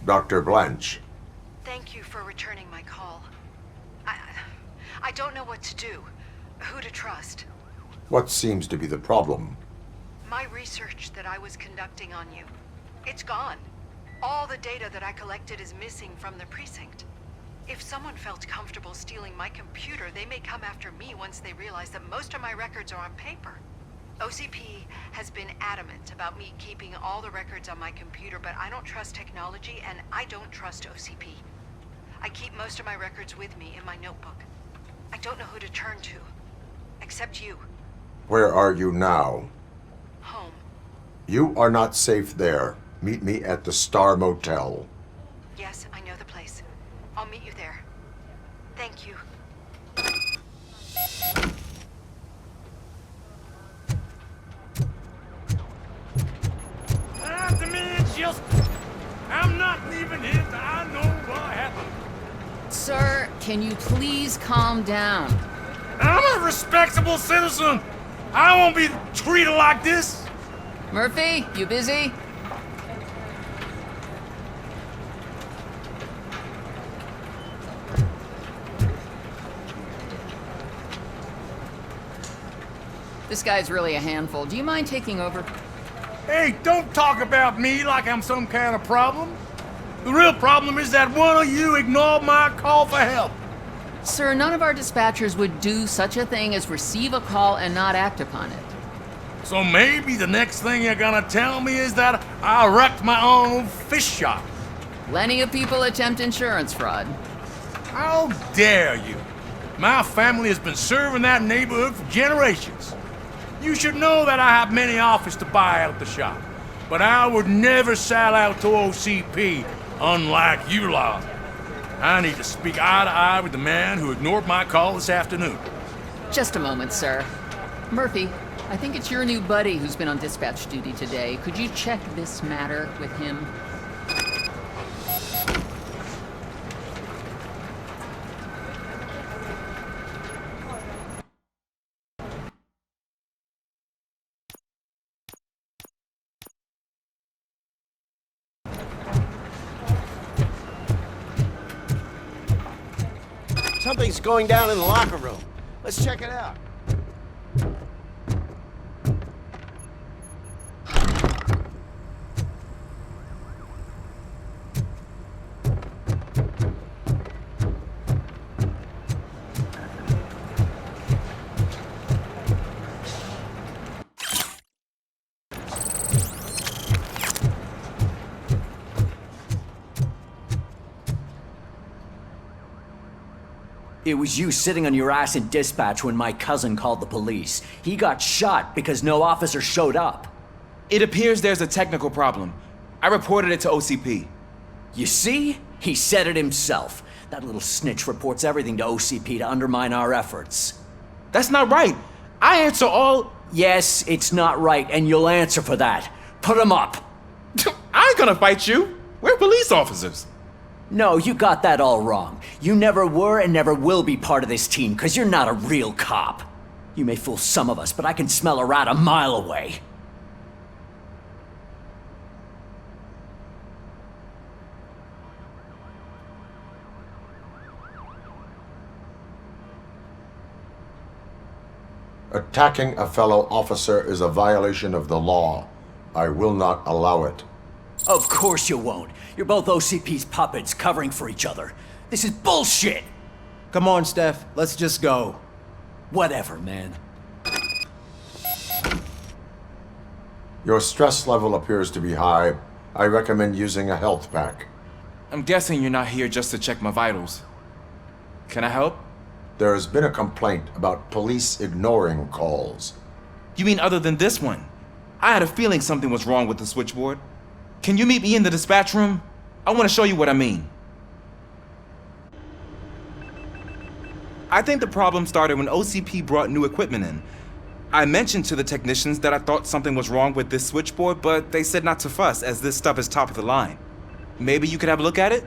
Dr. Blanche. Thank you for returning my call. I don't know what to do. Who to trust. What seems to be the problem? My research that I was conducting on you, it's gone. All the data that I collected is missing from the precinct. If someone felt comfortable stealing my computer, they may come after me once they realize that most of my records are on paper. OCP has been adamant about me keeping all the records on my computer, but I don't trust technology and I don't trust OCP. I keep most of my records with me in my notebook. I don't know who to turn to, except you. Where are you now? Home. You are not safe there. Meet me at the Star Motel. Yes, I know the place. I'll meet you there. Thank you. To me, it's just... I'm not leaving here till I know what happened. Sir, can you please calm down? I'm a respectable citizen. I won't be treated like this. Murphy, you busy? This guy's really a handful. Do you mind taking over? Hey, don't talk about me like I'm some kind of problem. The real problem is that one of you ignored my call for help. Sir, none of our dispatchers would do such a thing as receive a call and not act upon it. So maybe the next thing you're gonna tell me is that I wrecked my own fish shop. Plenty of people attempt insurance fraud. How dare you? My family has been serving that neighborhood for generations. You should know that I have many offers to buy out the shop, but I would never sell out to OCP, unlike you lot. I need to speak eye to eye with the man who ignored my call this afternoon. Just a moment, sir. Murphy, I think it's your new buddy who's been on dispatch duty today. Could you check this matter with him? Something's going down in the locker room. Let's check it out. It was you sitting on your ass in dispatch when my cousin called the police. He got shot because no officer showed up. It appears there's a technical problem. I reported it to OCP. You see? He said it himself. That little snitch reports everything to OCP to undermine our efforts. That's not right. I answer all... Yes, it's not right, and you'll answer for that. Put him up. I ain't gonna fight you. We're police officers. No, you got that all wrong. You never were and never will be part of this team, because you're not a real cop. You may fool some of us, but I can smell a rat a mile away. Attacking a fellow officer is a violation of the law. I will not allow it. Of course you won't. You're both OCP's puppets covering for each other. This is bullshit! Come on, Steph. Let's just go. Whatever, man. Your stress level appears to be high. I recommend using a health pack. I'm guessing you're not here just to check my vitals. Can I help? There has been a complaint about police ignoring calls. You mean other than this one? I had a feeling something was wrong with the switchboard. Can you meet me in the dispatch room? I want to show you what I mean. I think the problem started when OCP brought new equipment in. I mentioned to the technicians that I thought something was wrong with this switchboard, but they said not to fuss as this stuff is top of the line. Maybe you could have a look at it?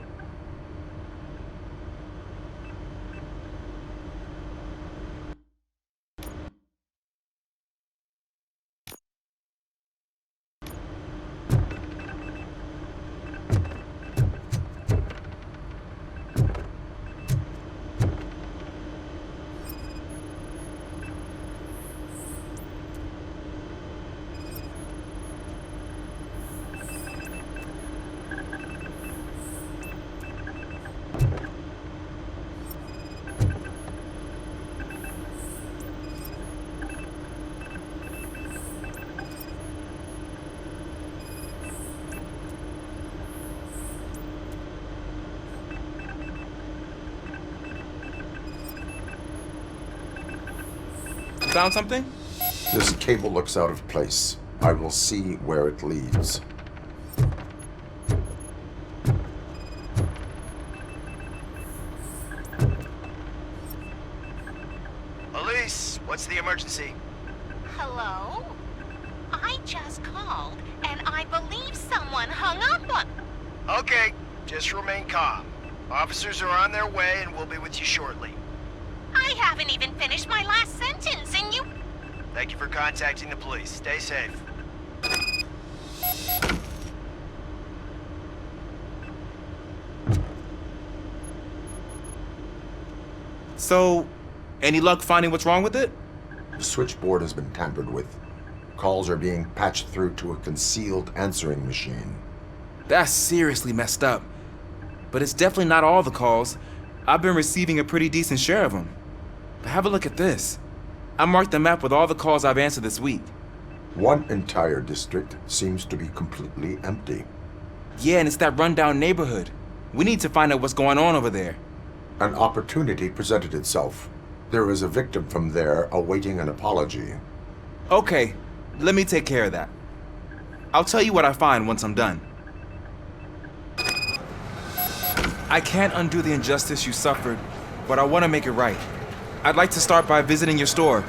Found something? This cable looks out of place. I will see where it leads. Elise, what's the emergency? Hello? I just called, and I believe someone hung up on... Okay, just remain calm. Officers are on their way and we'll be with you shortly. I haven't even finished my last sentence, and you... Thank you for contacting the police. Stay safe. So, any luck finding what's wrong with it? The switchboard has been tampered with. Calls are being patched through to a concealed answering machine. That's seriously messed up. But it's definitely not all the calls. I've been receiving a pretty decent share of them. But have a look at this. I marked the map with all the calls I've answered this week. One entire district seems to be completely empty. Yeah, and it's that rundown neighborhood. We need to find out what's going on over there. An opportunity presented itself. There is a victim from there awaiting an apology. Okay, let me take care of that. I'll tell you what I find once I'm done. I can't undo the injustice you suffered, but I want to make it right. I'd like to start by visiting your store.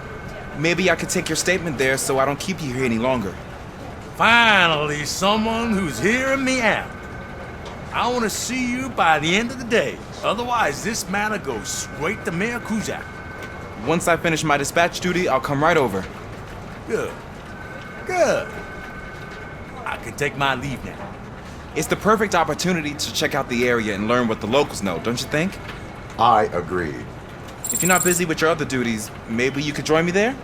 Maybe I could take your statement there so I don't keep you here any longer. Finally, someone who's hearing me out. I want to see you by the end of the day. Otherwise, this matter goes straight to Mayor Kuzak. Once I finish my dispatch duty, I'll come right over. Good. Good. I can take my leave now. It's the perfect opportunity to check out the area and learn what the locals know, don't you think? I agree. If you're not busy with your other duties, maybe you could join me there?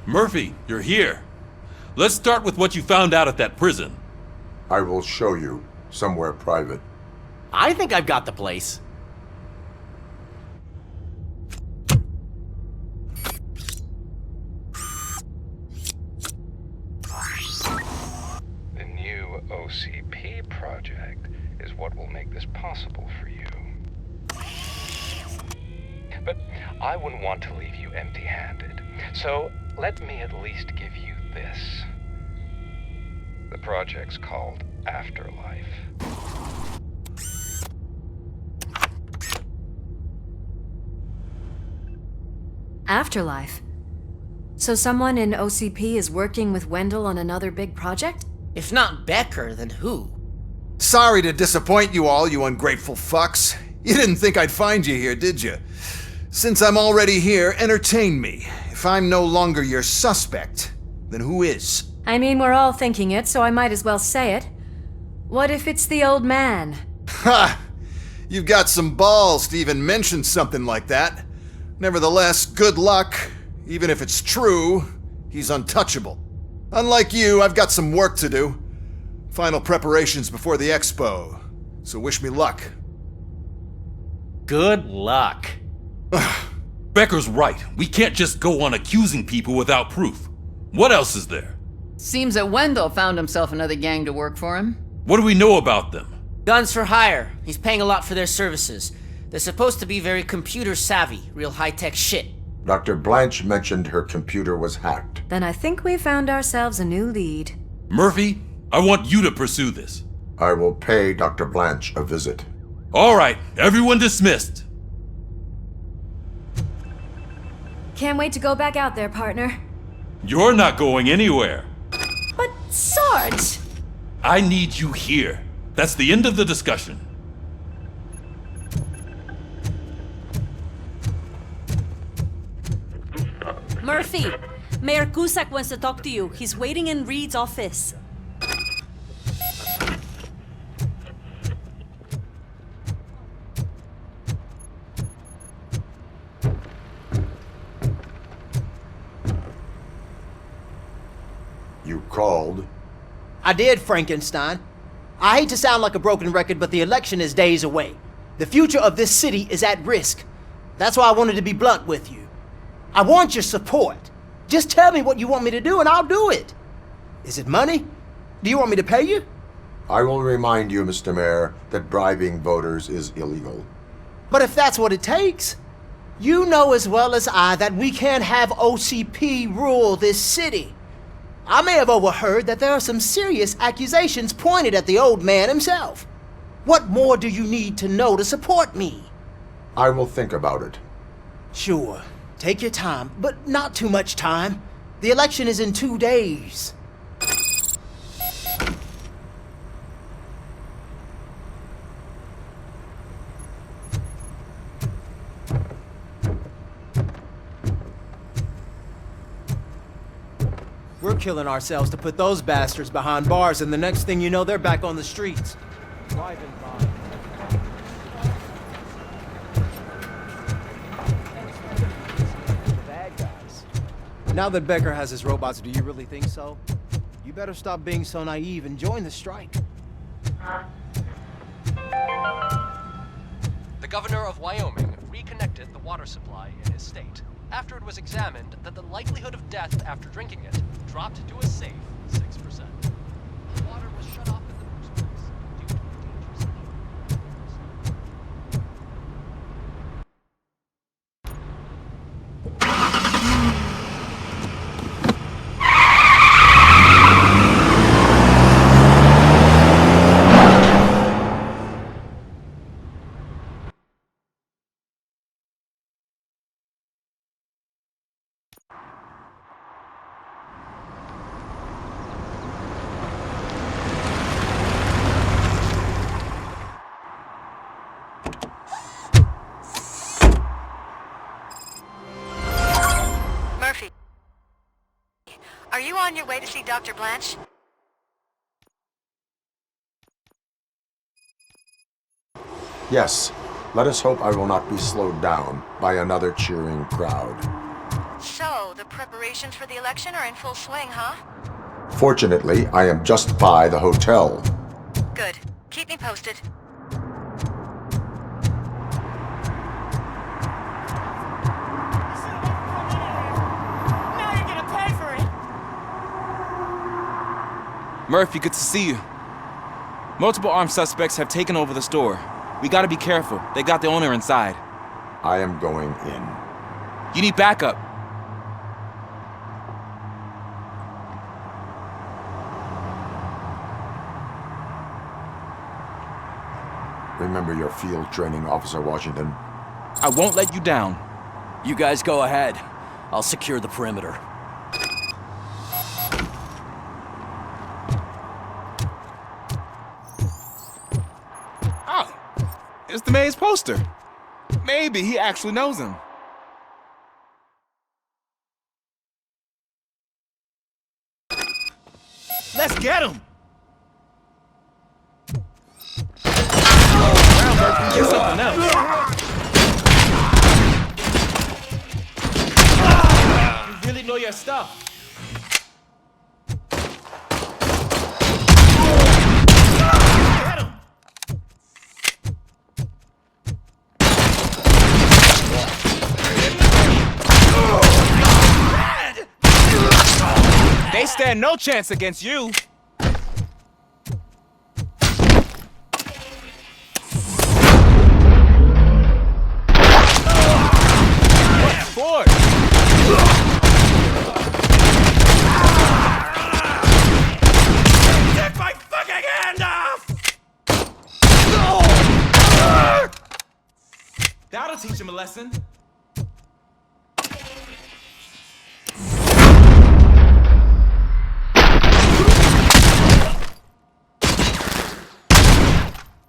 Murphy, you're here. Let's start with what you found out at that prison. I will show you somewhere private. I think I've got the place. The new OCP project is what will make this possible for you. But I wouldn't want to leave you empty-handed, so let me at least give you this. The project's called Afterlife. Afterlife? So someone in OCP is working with Wendell on another big project? If not Becker, then who? Sorry to disappoint you all, you ungrateful fucks. You didn't think I'd find you here, did you? Since I'm already here, entertain me. If I'm no longer your suspect, then who is? I mean, we're all thinking it, so I might as well say it. What if it's the old man? Ha! You've got some balls to even mention something like that. Nevertheless, good luck. Even if it's true, he's untouchable. Unlike you, I've got some work to do. Final preparations before the expo. So wish me luck. Good luck. Becker's right. We can't just go on accusing people without proof. What else is there? Seems that Wendell found himself another gang to work for him. What do we know about them? Guns for hire. He's paying a lot for their services. They're supposed to be very computer savvy, real high-tech shit. Dr. Blanche mentioned her computer was hacked. Then I think we found ourselves a new lead. Murphy, I want you to pursue this. I will pay Dr. Blanche a visit. All right, everyone dismissed. Can't wait to go back out there, partner. You're not going anywhere. But, Sarge! I need you here. That's the end of the discussion. Murphy, Mayor Cusack wants to talk to you. He's waiting in Reed's office. You called? I did, Frankenstein. I hate to sound like a broken record, but the election is days away. The future of this city is at risk. That's why I wanted to be blunt with you. I want your support. Just tell me what you want me to do and I'll do it. Is it money? Do you want me to pay you? I will remind you, Mr. Mayor, that bribing voters is illegal. But if that's what it takes, you know as well as I that we can't have OCP rule this city. I may have overheard that there are some serious accusations pointed at the old man himself. What more do you need to know to support me? I will think about it. Sure. Take your time, but not too much time. The election is in 2 days. We're killing ourselves to put those bastards behind bars, and the next thing you know, they're back on the streets. Driving by. Bad guys. Now that Becker has his robots, do you really think so? You better stop being so naive and join the strike. The governor of Wyoming reconnected the water supply in his state after it was examined that the likelihood of death after drinking it dropped to a safe 6%. The water was shut off in the first place due to a dangerous Are you on your way to see Dr. Blanche? Yes. Let us hope I will not be slowed down by another cheering crowd. So, the preparations for the election are in full swing, huh? Fortunately, I am just by the hotel. Good. Keep me posted. Murphy, good to see you. Multiple armed suspects have taken over the store. We gotta be careful. They got the owner inside. I am going in. You need backup. Remember your field training, Officer Washington. I won't let you down. You guys go ahead. I'll secure the perimeter. Oh, it's the mayor's poster. Maybe he actually knows him. Let's get him! Get something else. You really know your stuff. Get him! They stand no chance against you. Forward! a lesson?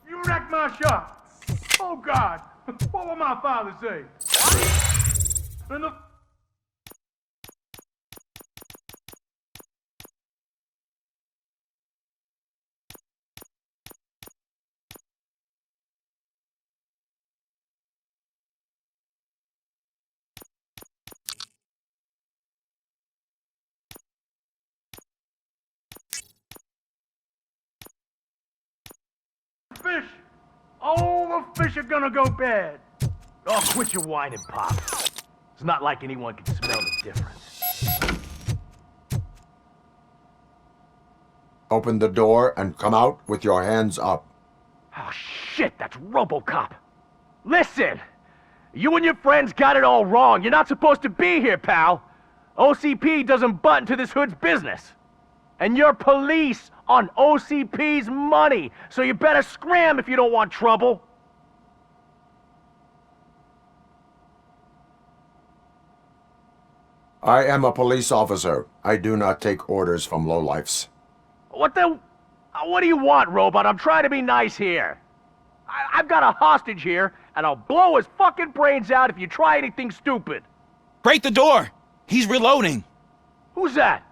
You wrecked my shop! Oh God! What will my father say? And the... fish! All the fish are gonna go bad! Oh, quit your whining, Pop. It's not like anyone can smell the difference. Open the door and come out with your hands up. Oh, shit, that's Robocop. Listen! You and your friends got it all wrong. You're not supposed to be here, pal. OCP doesn't butt into this hood's business. And you're police on OCP's money, so you better scram if you don't want trouble. I am a police officer. I do not take orders from lowlifes. What do you want, Robot? I'm trying to be nice here. I've got a hostage here, and I'll blow his fucking brains out if you try anything stupid. Break the door! He's reloading! Who's that?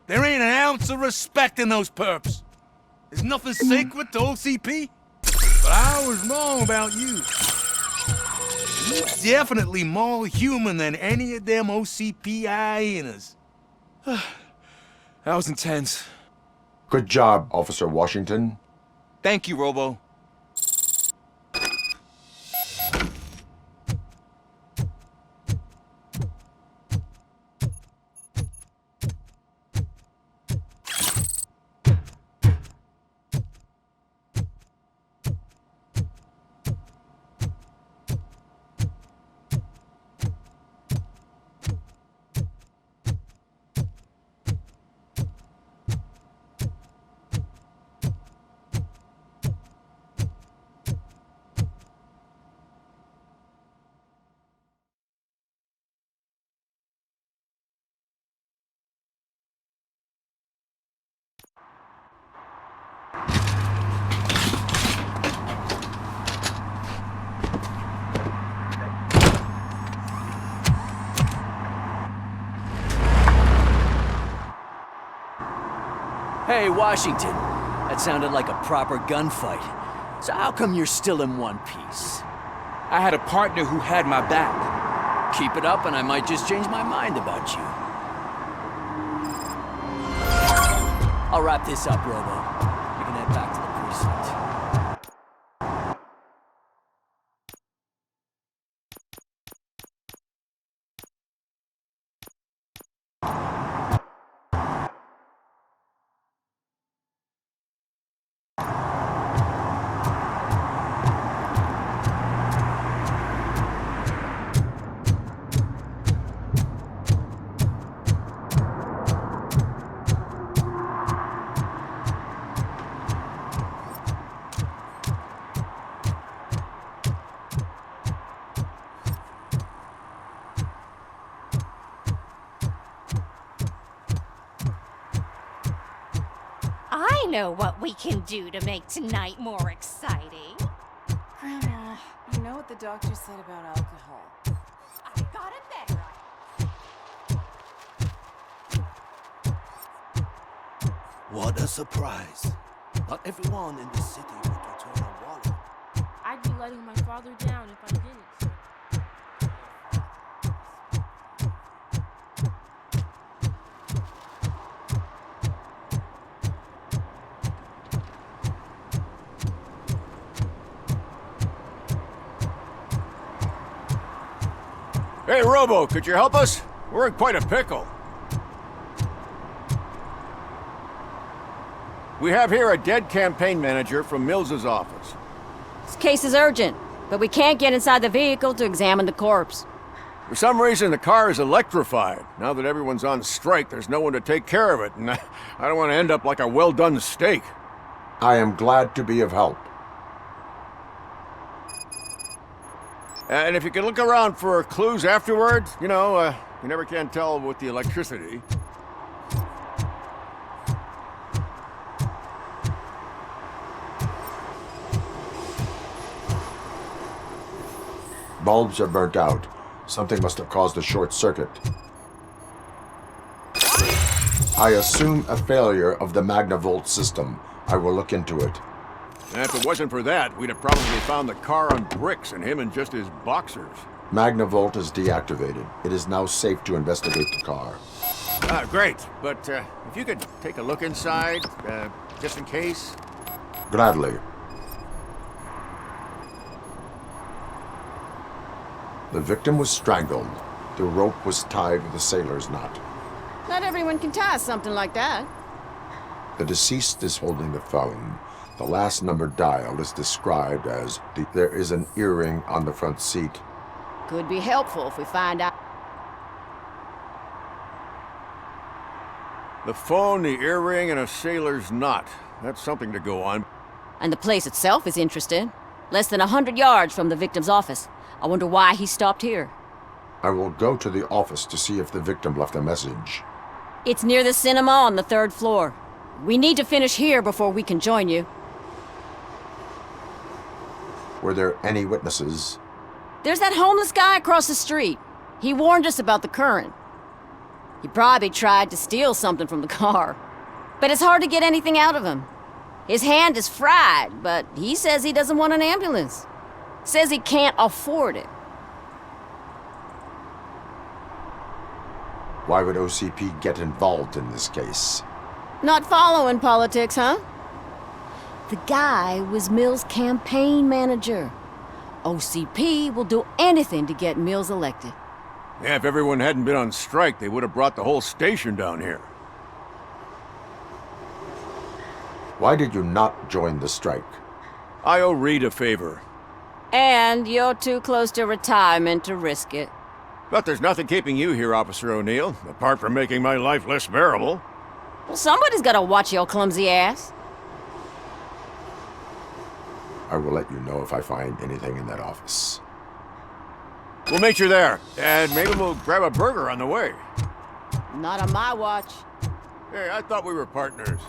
There ain't an ounce of respect in those perps. There's nothing sacred to OCP. But I was wrong about you. You're definitely more human than any of them OCP hyenas. That was intense. Good job, Officer Washington. Thank you, Robo. Hey, Washington. That sounded like a proper gunfight. So how come you're still in one piece? I had a partner who had my back. Keep it up and I might just change my mind about you. I'll wrap this up, Robo. You can head back to the precinct. I know what we can do to make tonight more exciting. Grandma, you know what the doctor said about alcohol. I got it there. What a surprise. Not everyone in the city would return a wallet. I'd be letting my father down if I didn't. Hey, Robo, could you help us? We're in quite a pickle. We have here a dead campaign manager from Mills's office. This case is urgent, but we can't get inside the vehicle to examine the corpse. For some reason, the car is electrified. Now that everyone's on strike, there's no one to take care of it, and I don't want to end up like a well-done steak. I am glad to be of help. And if you can look around for clues afterward, you know, you never can tell with the electricity. Bulbs are burnt out. Something must have caused a short circuit. I assume a failure of the Magnavolt system. I will look into it. And if it wasn't for that, we'd have probably found the car on bricks and him in just his boxers. Magnavolt is deactivated. It is now safe to investigate the car. Great. But if you could take a look inside, just in case. Gladly. The victim was strangled. The rope was tied with a sailor's knot. Not everyone can tie something like that. The deceased is holding the phone. The last number dialed is described as there is an earring on the front seat. Could be helpful if we find out. The phone, the earring, and a sailor's knot. That's something to go on. And the place itself is interesting. Less than 100 yards from the victim's office. I wonder why he stopped here. I will go to the office to see if the victim left a message. It's near the cinema on the 3rd floor. We need to finish here before we can join you. Were there any witnesses? There's that homeless guy across the street. He warned us about the current. He probably tried to steal something from the car. But it's hard to get anything out of him. His hand is fried, but he says he doesn't want an ambulance. Says he can't afford it. Why would OCP get involved in this case? Not following politics, huh? The guy was Mills' campaign manager. OCP will do anything to get Mills elected. Yeah, if everyone hadn't been on strike, they would have brought the whole station down here. Why did you not join the strike? I owe Reed a favor. And you're too close to retirement to risk it. But there's nothing keeping you here, Officer O'Neill, apart from making my life less bearable. Well, somebody's gotta watch your clumsy ass. I will let you know if I find anything in that office. We'll meet you there, and maybe we'll grab a burger on the way. Not on my watch. Hey, I thought we were partners.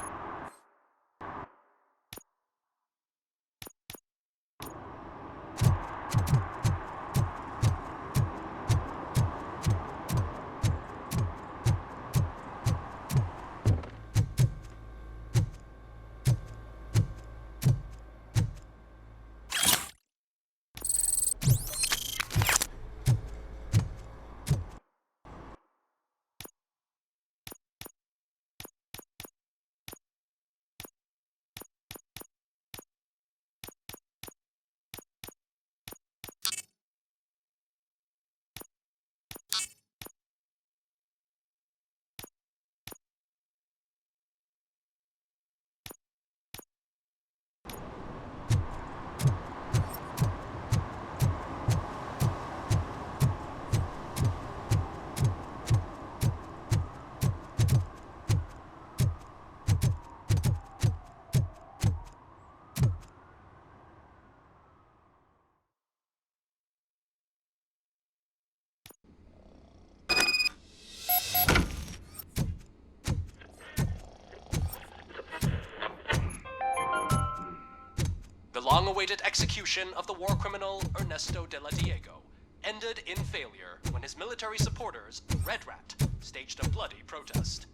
long-awaited execution of the war criminal Ernesto de la Diego ended in failure when his military supporters, Red Rat, staged a bloody protest.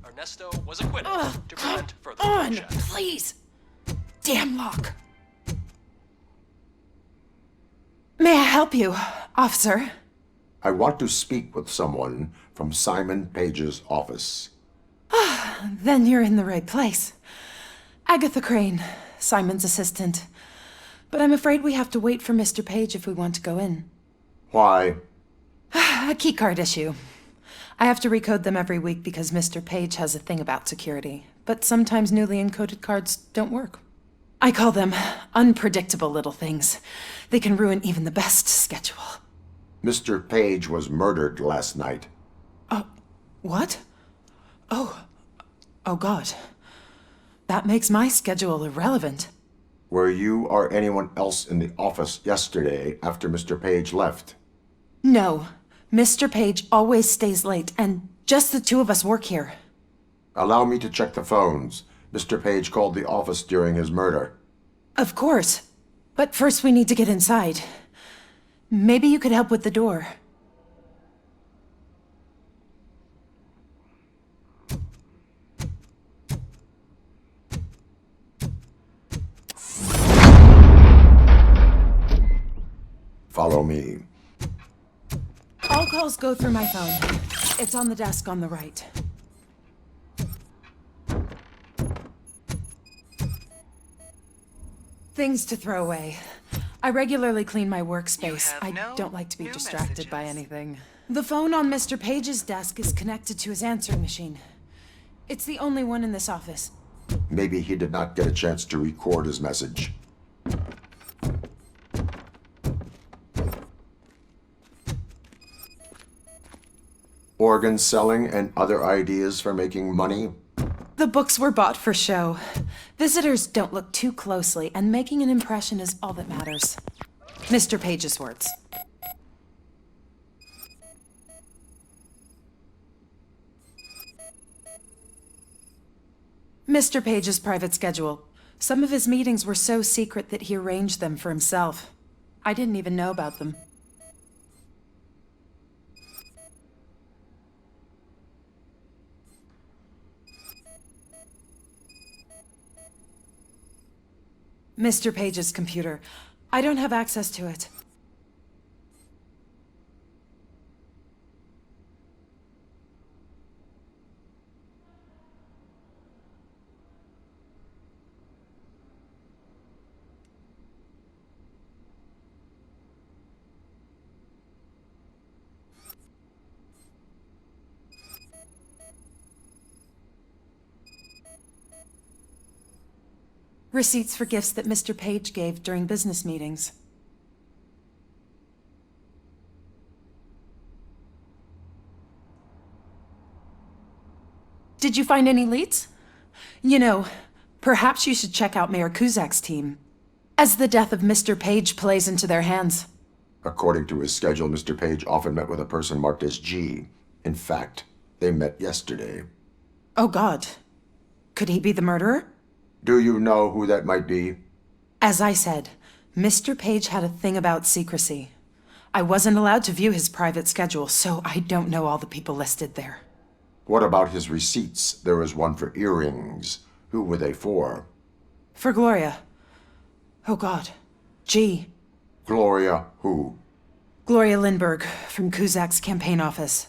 Ernesto was acquitted to prevent further bloodshed. Please! Damn lock. May I help you, officer? I want to speak with someone from Simon Page's office. Then you're in the right place. Agatha Crane, Simon's assistant. But I'm afraid we have to wait for Mr. Page if we want to go in. Why? A keycard issue. I have to recode them every week because Mr. Page has a thing about security. But sometimes newly encoded cards don't work. I call them unpredictable little things. They can ruin even the best schedule. Mr. Page was murdered last night. What? Oh God. That makes my schedule irrelevant. Were you or anyone else in the office yesterday after Mr. Page left? No. Mr. Page always stays late, and just the two of us work here. Allow me to check the phones. Mr. Page called the office during his murder. Of course. But first we need to get inside. Maybe you could help with the door. Follow me. All calls go through my phone. It's on the desk on the right. Things to throw away. I regularly clean my workspace. I don't like to be distracted by anything. The phone on Mr. Page's desk is connected to his answering machine. It's the only one in this office. Maybe he did not get a chance to record his message. Organ selling and other ideas for making money? The books were bought for show. Visitors don't look too closely, and making an impression is all that matters. Mr. Page's words. Mr. Page's private schedule. Some of his meetings were so secret that he arranged them for himself. I didn't even know about them. Mr. Page's computer. I don't have access to it. Receipts for gifts that Mr. Page gave during business meetings. Did you find any leads? You know, perhaps you should check out Mayor Kuzak's team, as the death of Mr. Page plays into their hands. According to his schedule, Mr. Page often met with a person marked as G. In fact, they met yesterday. Oh God. Could he be the murderer? Do you know who that might be? As I said, Mr. Page had a thing about secrecy. I wasn't allowed to view his private schedule, so I don't know all the people listed there. What about his receipts? There was one for earrings. Who were they for? For Gloria. Oh God. G. Gloria who? Gloria Lindbergh, from Kuzak's campaign office.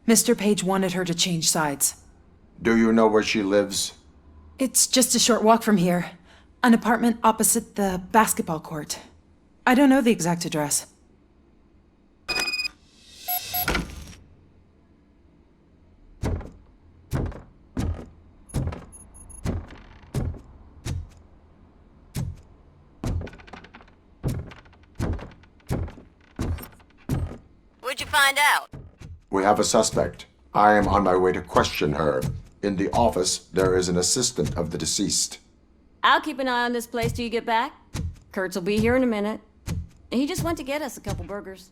Mr. Page wanted her to change sides. Do you know where she lives? It's just a short walk from here. An apartment opposite the basketball court. I don't know the exact address. What'd you find out? We have a suspect. I am on my way to question her. In the office, there is an assistant of the deceased. I'll keep an eye on this place till you get back. Kurtz will be here in a minute. He just went to get us a couple burgers.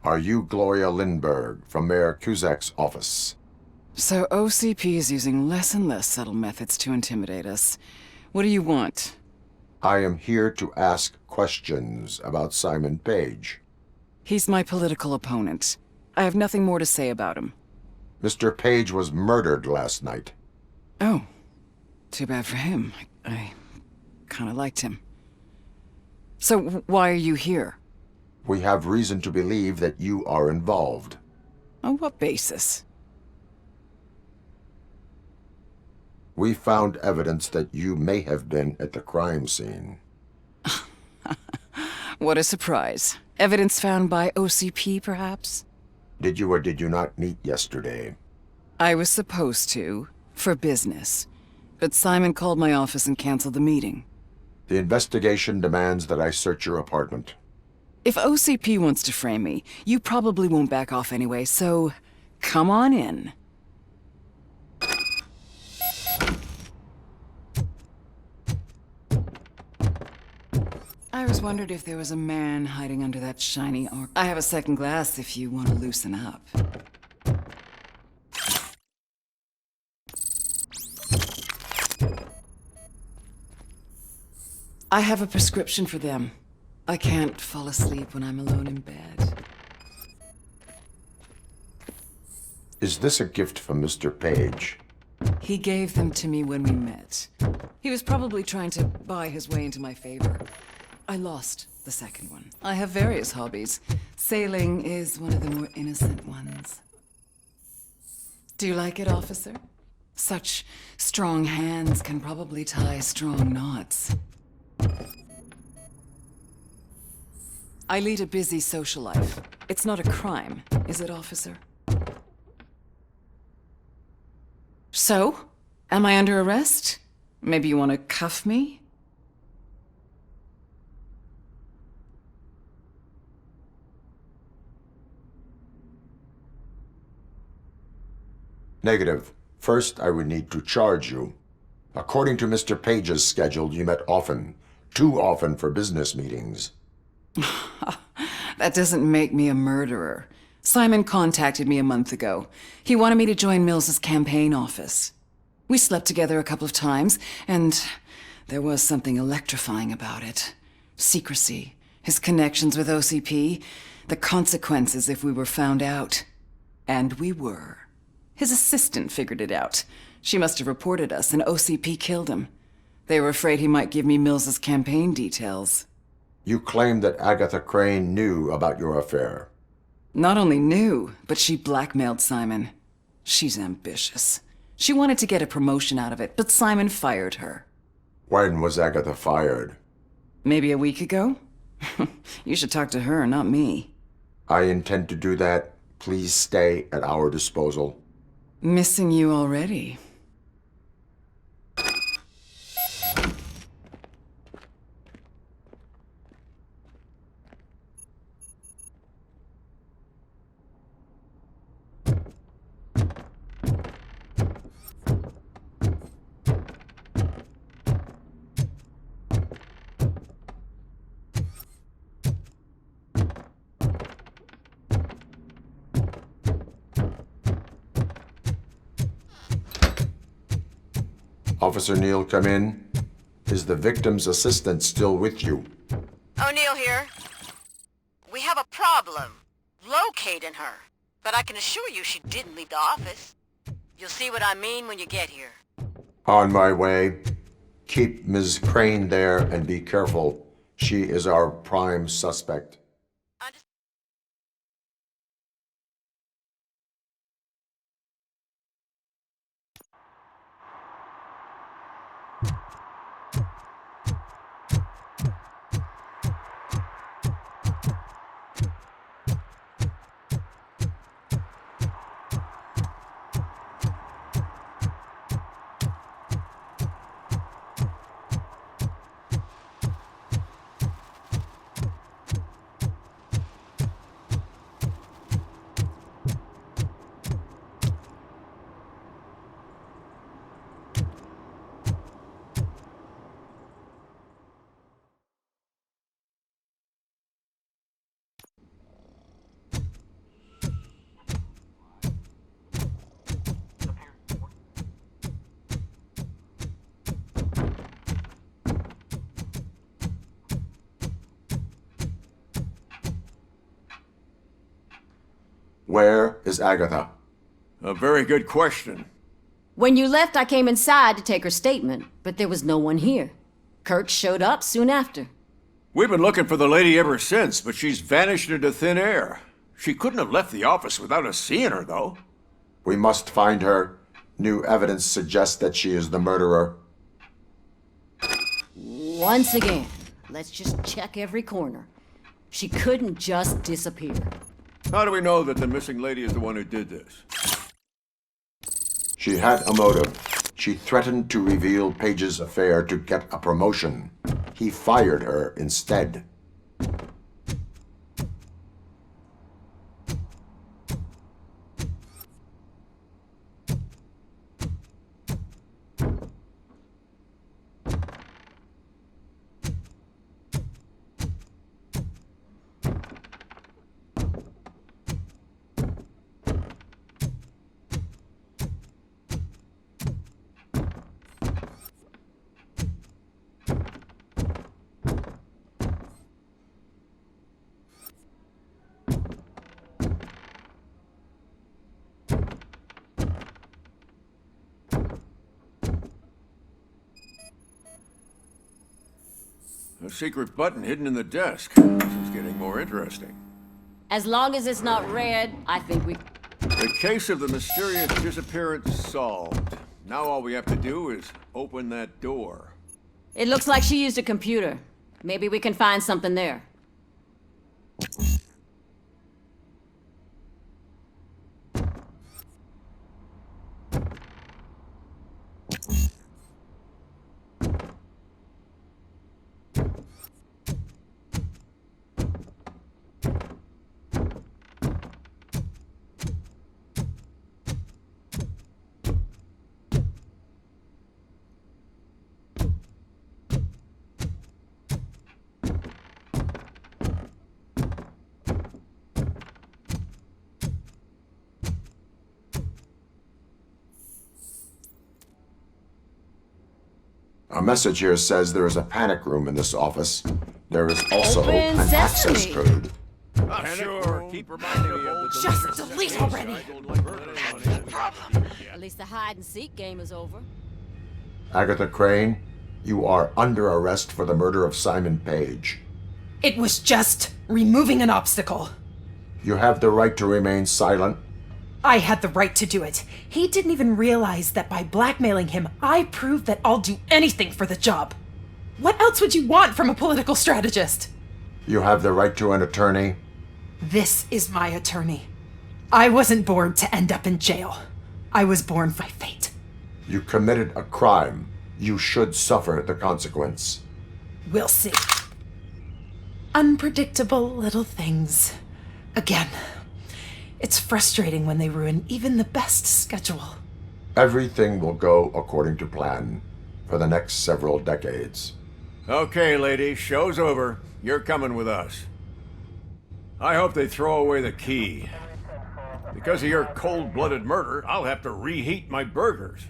Are you Gloria Lindbergh from Mayor Cusack's office? So OCP is using less and less subtle methods to intimidate us. What do you want? I am here to ask questions about Simon Page. He's my political opponent. I have nothing more to say about him. Mr. Page was murdered last night. Oh. Too bad for him. I kinda liked him. So why are you here? We have reason to believe that you are involved. On what basis? We found evidence that you may have been at the crime scene. What a surprise. Evidence found by OCP, perhaps? Did you or did you not meet yesterday? I was supposed to, for business. But Simon called my office and canceled the meeting. The investigation demands that I search your apartment. If OCP wants to frame me, you probably won't back off anyway, so come on in. I always wondered if there was a man hiding under that shiny arc. I have a second glass if you want to loosen up. I have a prescription for them. I can't fall asleep when I'm alone in bed. Is this a gift from Mr. Page? He gave them to me when we met. He was probably trying to buy his way into my favor. I lost the second one. I have various hobbies. Sailing is one of the more innocent ones. Do you like it, officer? Such strong hands can probably tie strong knots. I lead a busy social life. It's not a crime, is it, officer? So? Am I under arrest? Maybe you want to cuff me? Negative. First, I would need to charge you. According to Mr. Page's schedule, you met often. Too often for business meetings. That doesn't make me a murderer. Simon contacted me a month ago. He wanted me to join Mills's campaign office. We slept together a couple of times, and there was something electrifying about it. Secrecy, his connections with OCP, the consequences if we were found out. And we were. His assistant figured it out. She must have reported us, and OCP killed him. They were afraid he might give me Mills's campaign details. You claim that Agatha Crane knew about your affair. Not only knew, but she blackmailed Simon. She's ambitious. She wanted to get a promotion out of it, but Simon fired her. When was Agatha fired? Maybe a week ago? You should talk to her, not me. I intend to do that. Please stay at our disposal. Missing you already. Officer Neal, come in. Is the victim's assistant still with you? O'Neill here. We have a problem locating her, but I can assure you she didn't leave the office. You'll see what I mean when you get here. On my way. Keep Ms. Crane there and be careful. She is our prime suspect. Where is Agatha? A very good question. When you left, I came inside to take her statement, but there was no one here. Kirk showed up soon after. We've been looking for the lady ever since, but she's vanished into thin air. She couldn't have left the office without us seeing her, though. We must find her. New evidence suggests that she is the murderer. Once again, let's just check every corner. She couldn't just disappear. How do we know that the missing lady is the one who did this? She had a motive. She threatened to reveal Page's affair to get a promotion. He fired her instead. A secret button hidden in the desk. This is getting more interesting. As long as it's not red, I think we... The case of the mysterious disappearance solved. Now all we have to do is open that door. It looks like she used a computer. Maybe we can find something there. A message here says there is a panic room in this office. There is also Open an access sesame. code. Sure. Keep reminding me of the Just delete already! At least the hide-and-seek game is over. Agatha Crane, you are under arrest for the murder of Simon Page. It was just removing an obstacle. You have the right to remain silent. I had the right to do it. He didn't even realize that by blackmailing him, I proved that I'll do anything for the job. What else would you want from a political strategist? You have the right to an attorney. This is my attorney. I wasn't born to end up in jail. I was born by fate. You committed a crime. You should suffer the consequence. We'll see. Unpredictable little things. Again. It's frustrating when they ruin even the best schedule. Everything will go according to plan for the next several decades. Okay, lady, show's over. You're coming with us. I hope they throw away the key. Because of your cold-blooded murder, I'll have to reheat my burgers.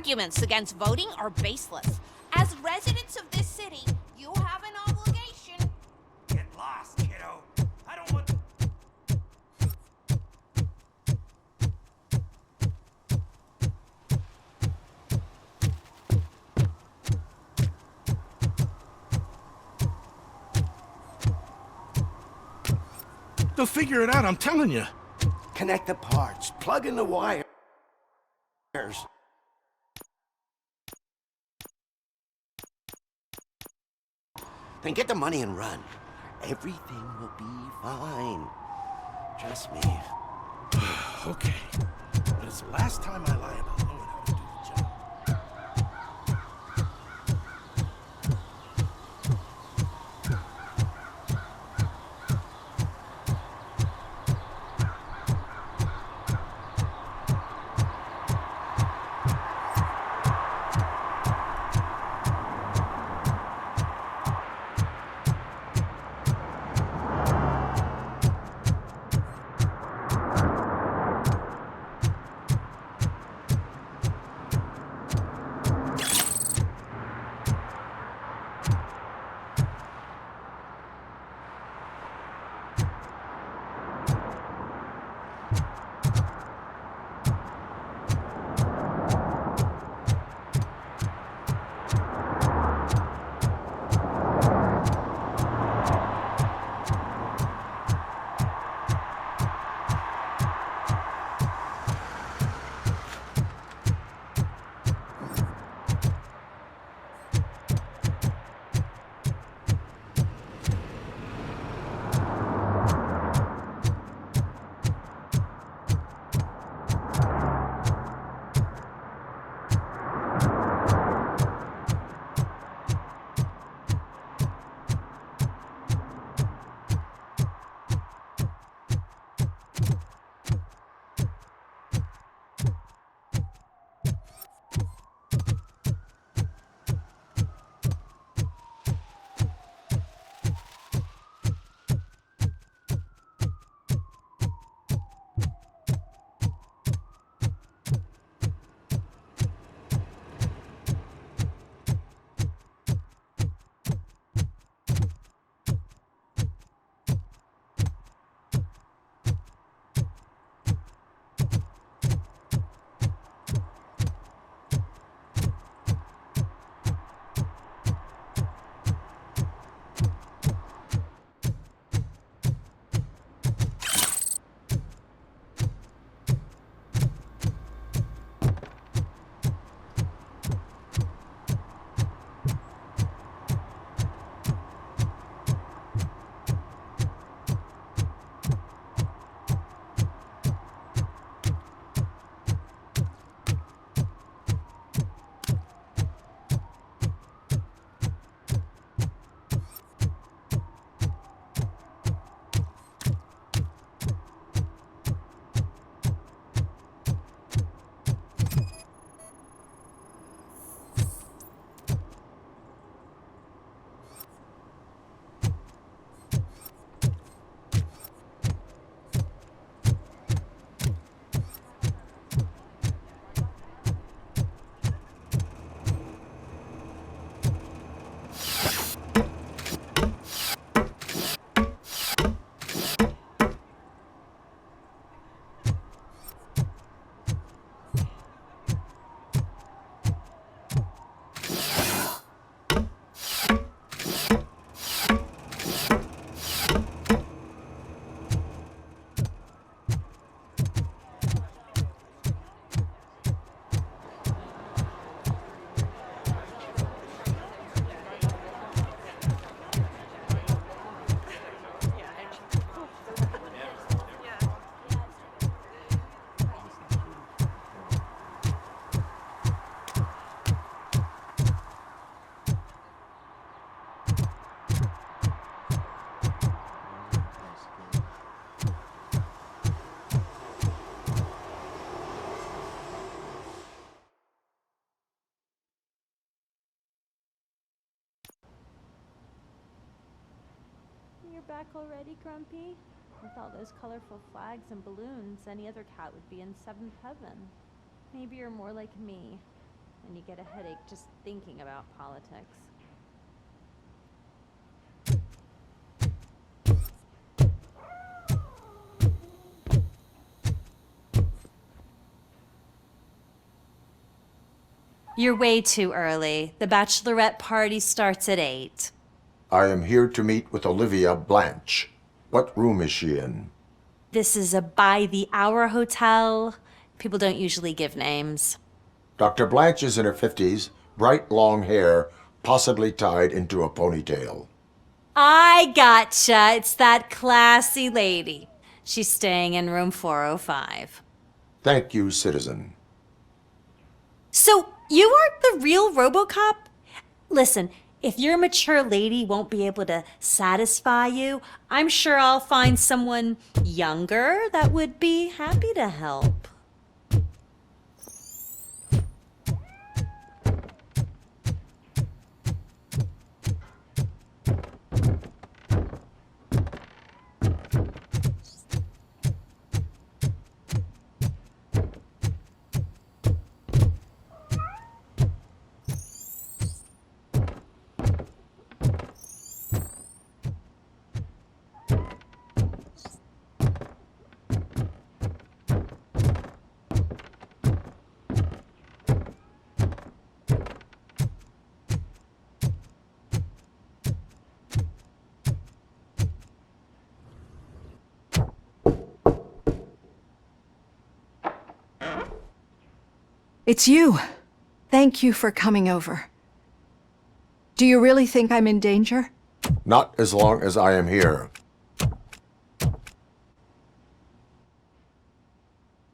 arguments against voting are baseless. As residents of this city, you have an obligation. Get lost, kiddo. I don't want... They'll figure it out, I'm telling you. Connect the parts. Plug in the wires. Then get the money and run. Everything will be fine. Trust me. Okay. But it's the last time I lie about knowing how to do the job. You're back already, Grumpy? With all those colorful flags and balloons, any other cat would be in seventh heaven. Maybe you're more like me. and you get a headache just thinking about politics. You're way too early. The bachelorette party starts at 8. I am here to meet with Olivia Blanche. What room is she in? This is a by-the-hour hotel. People don't usually give names. Dr. Blanche is in her 50s, bright long hair, possibly tied into a ponytail. I gotcha. It's that classy lady. She's staying in room 405. Thank you, citizen. So, you aren't the real Robocop? Listen, if your mature lady won't be able to satisfy you, I'm sure I'll find someone younger that would be happy to help. It's you. Thank you for coming over. Do you really think I'm in danger? Not as long as I am here.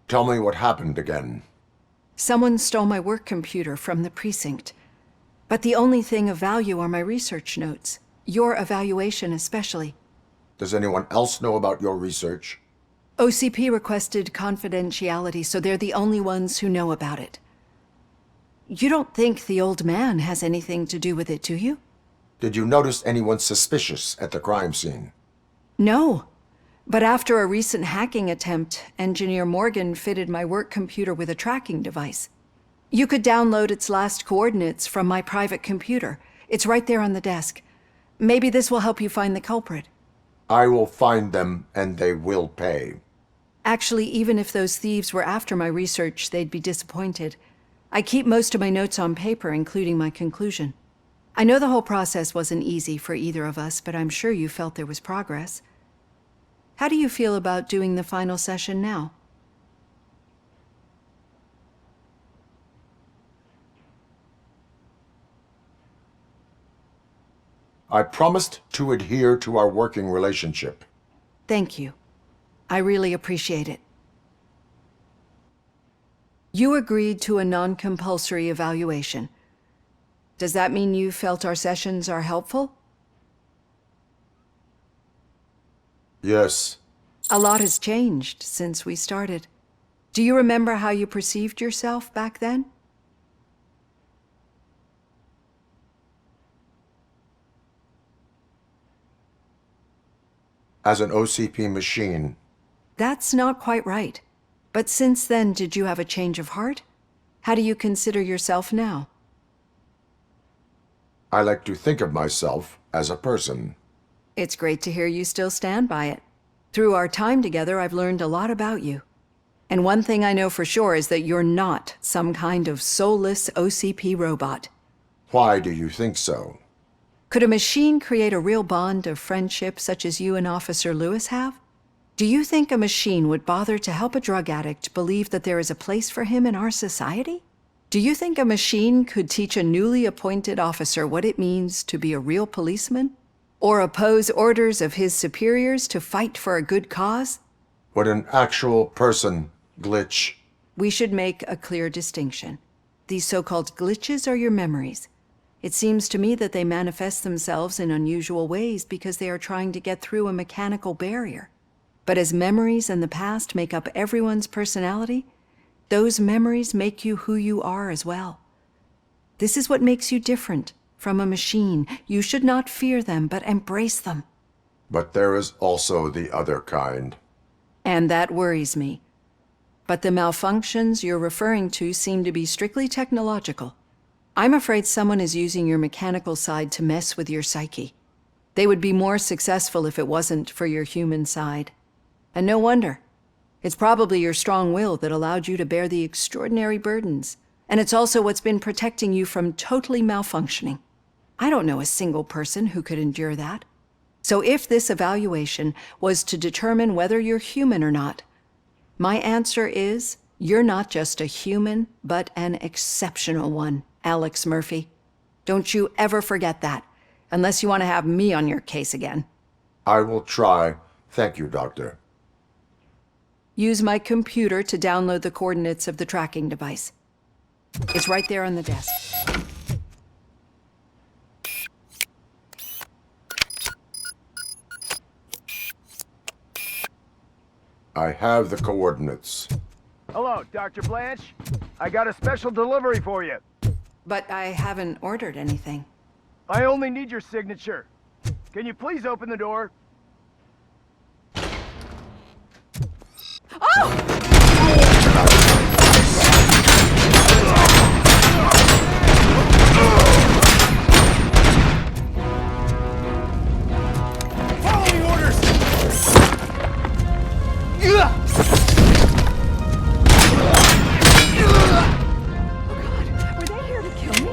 Tell me what happened again. Someone stole my work computer from the precinct. But the only thing of value are my research notes. Your evaluation especially. Does anyone else know about your research? OCP requested confidentiality, so they're the only ones who know about it. You don't think the old man has anything to do with it, do you? Did you notice anyone suspicious at the crime scene? No. But after a recent hacking attempt, Engineer Morgan fitted my work computer with a tracking device. You could download its last coordinates from my private computer. It's right there on the desk. Maybe this will help you find the culprit. I will find them, and they will pay. Actually, even if those thieves were after my research, they'd be disappointed. I keep most of my notes on paper, including my conclusion. I know the whole process wasn't easy for either of us, but I'm sure you felt there was progress. How do you feel about doing the final session now? I promised to adhere to our working relationship. Thank you. I really appreciate it. You agreed to a non-compulsory evaluation. Does that mean you felt our sessions are helpful? Yes. A lot has changed since we started. Do you remember how you perceived yourself back then? As an OCP machine. That's not quite right. But since then, did you have a change of heart? How do you consider yourself now? I like to think of myself as a person. It's great to hear you still stand by it. Through our time together, I've learned a lot about you. And one thing I know for sure is that you're not some kind of soulless OCP robot. Why do you think so? Could a machine create a real bond of friendship such as you and Officer Lewis have? Do you think a machine would bother to help a drug addict believe that there is a place for him in our society? Do you think a machine could teach a newly appointed officer what it means to be a real policeman? Or oppose orders of his superiors to fight for a good cause? Would an actual person glitch? We should make a clear distinction. These so-called glitches are your memories. It seems to me that they manifest themselves in unusual ways because they are trying to get through a mechanical barrier. But as memories in the past make up everyone's personality, those memories make you who you are as well. This is what makes you different from a machine. You should not fear them, but embrace them. But there is also the other kind. And that worries me. But the malfunctions you're referring to seem to be strictly technological. I'm afraid someone is using your mechanical side to mess with your psyche. They would be more successful if it wasn't for your human side. And no wonder. It's probably your strong will that allowed you to bear the extraordinary burdens. And it's also what's been protecting you from totally malfunctioning. I don't know a single person who could endure that. So if this evaluation was to determine whether you're human or not, my answer is you're not just a human, but an exceptional one, Alex Murphy. Don't you ever forget that, unless you want to have me on your case again. I will try. Thank you, Doctor. Use my computer to download the coordinates of the tracking device. It's right there on the desk. I have the coordinates. Hello, Dr. Blanche. I got a special delivery for you. But I haven't ordered anything. I only need your signature. Can you please open the door? Following orders! Were they here to kill me?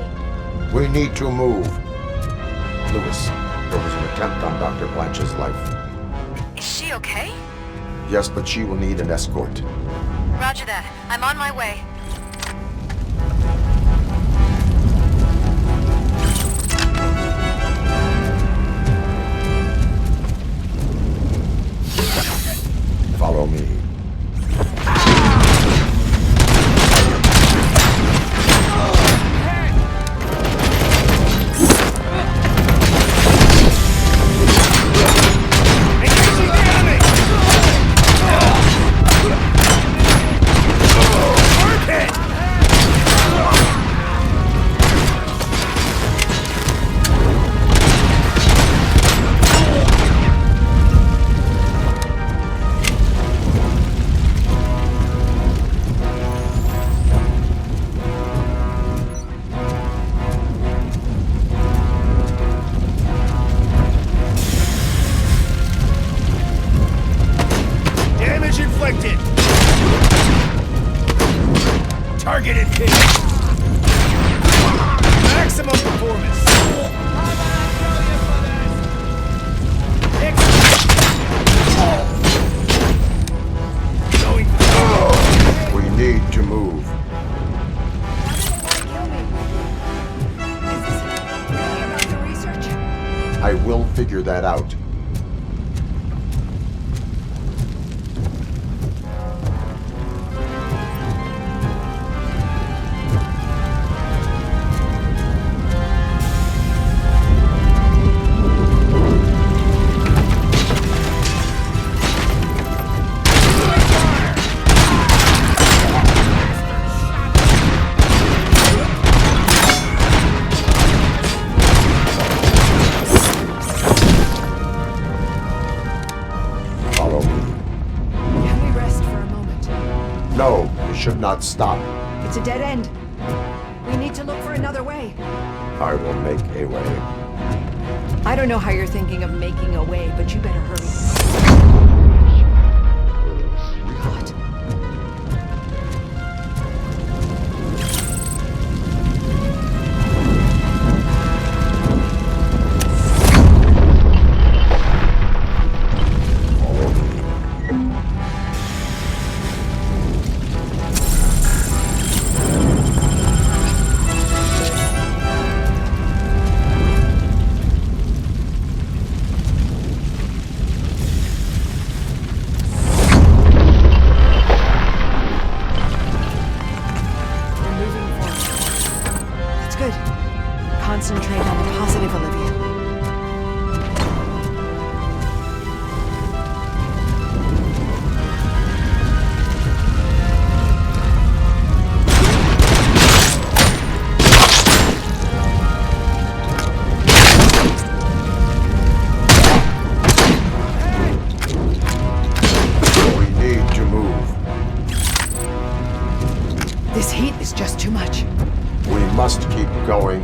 We need to move. Lewis, there was an attempt on Dr. Blanche's life. Is she okay? Yes, but she will need an escort. Roger that. I'm on my way. Follow me. Damage inflicted! Targeted hit! Maximum performance! We need to move. I will figure that out. Follow me. Can we rest for a moment? No, we should not stop. It's a dead end. We need to look for another way. I will make a way. I don't know how you're thinking of making a way, but you better hurry. God. Good. Concentrate on the positive, Olivia. We need to move. This heat is just too much. We must keep going.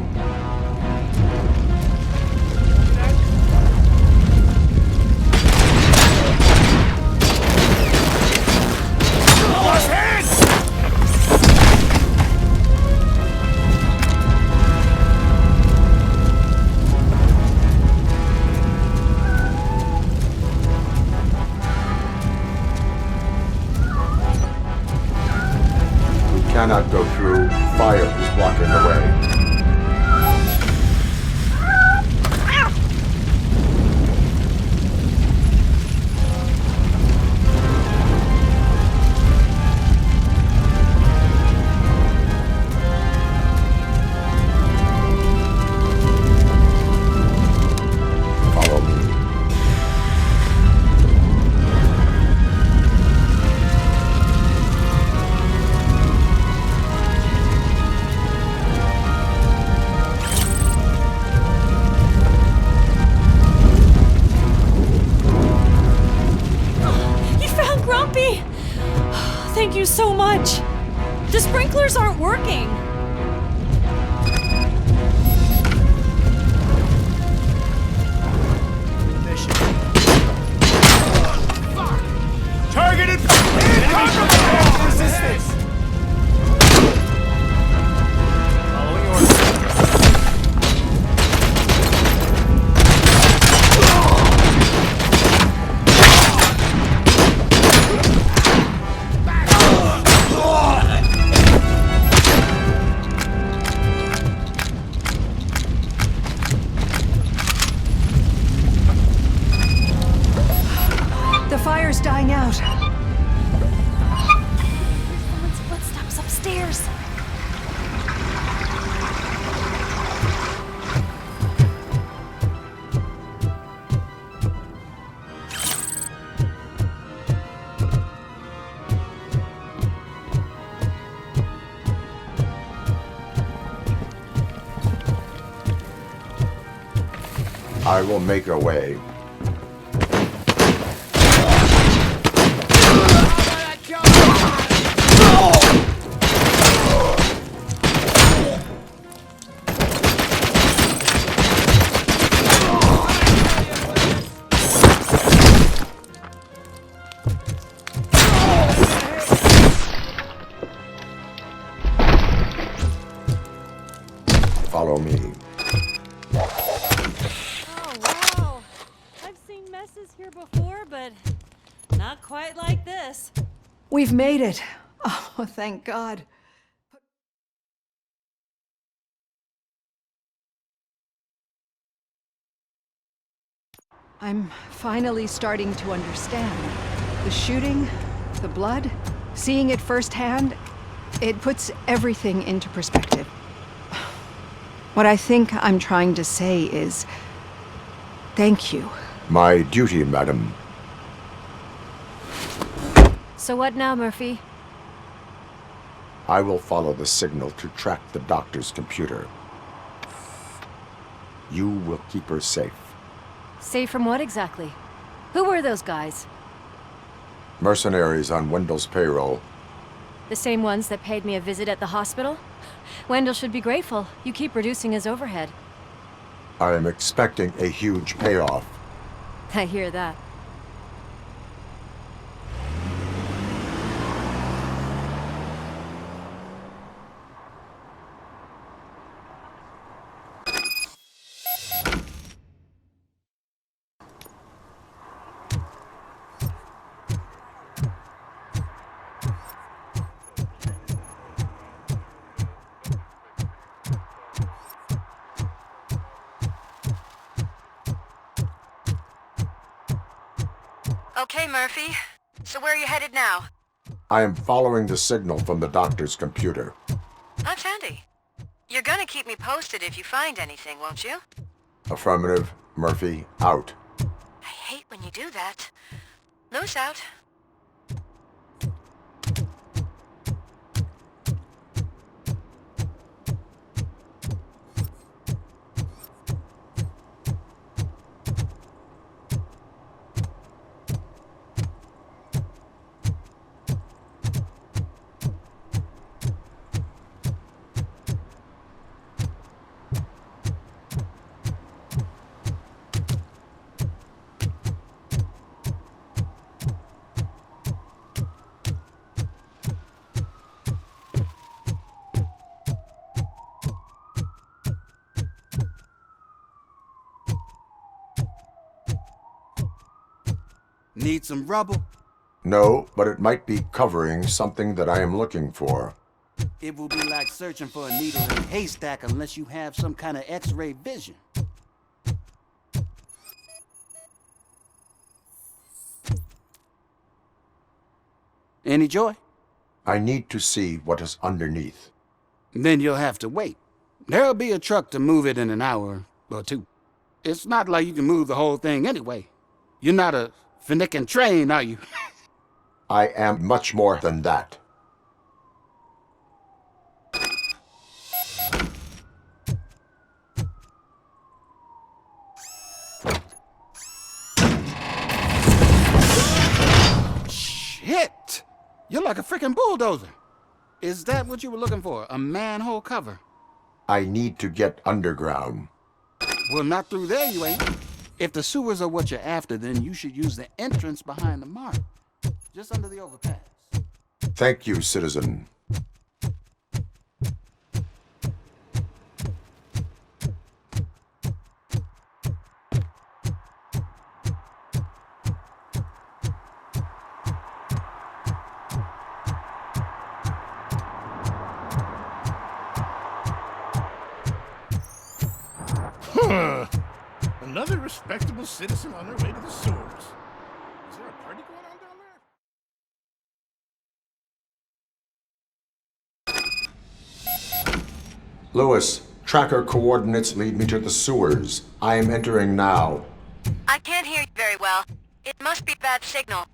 Cannot go through. Fire is blocking the way. Follow me. Thank you so much. The sprinklers aren't working. Targeted! Resistance! Following orders. The fire's dying out. Someone's footsteps upstairs. I will make a way. Follow me. Oh, wow. I've seen messes here before, but not quite like this. We've made it. Oh, thank God. I'm finally starting to understand. The shooting, the blood, seeing it firsthand, it puts everything into perspective. What I think I'm trying to say is, thank you. My duty, madam. So what now, Murphy? I will follow the signal to track the doctor's computer. You will keep her safe. Safe from what exactly? Who were those guys? Mercenaries on Wendell's payroll. The same ones that paid me a visit at the hospital? Wendell should be grateful. You keep reducing his overhead. I am expecting a huge payoff. I hear that. Okay, Murphy. So where are you headed now? I am following the signal from the doctor's computer. That's handy. You're gonna keep me posted if you find anything, won't you? Affirmative. Murphy, out. I hate when you do that. Loose out. Need some rubber? No, but it might be covering something that I am looking for. It will be like searching for a needle in a haystack unless you have some kind of X-ray vision. Any joy? I need to see what is underneath. Then you'll have to wait. There'll be a truck to move it in an hour or two. It's not like you can move the whole thing anyway. You're not a finicking train, are you? I am much more than that. Shit! You're like a freaking bulldozer. Is that what you were looking for? A manhole cover? I need to get underground. Well, not through there, you ain't. If the sewers are what you're after, then you should use the entrance behind the mark. Just under the overpass. Thank you, citizen. Another respectable citizen on their way to the sewers. Is there a party going on down there? Lewis, tracker coordinates lead me to the sewers. I am entering now. I can't hear you very well. It must be a bad signal.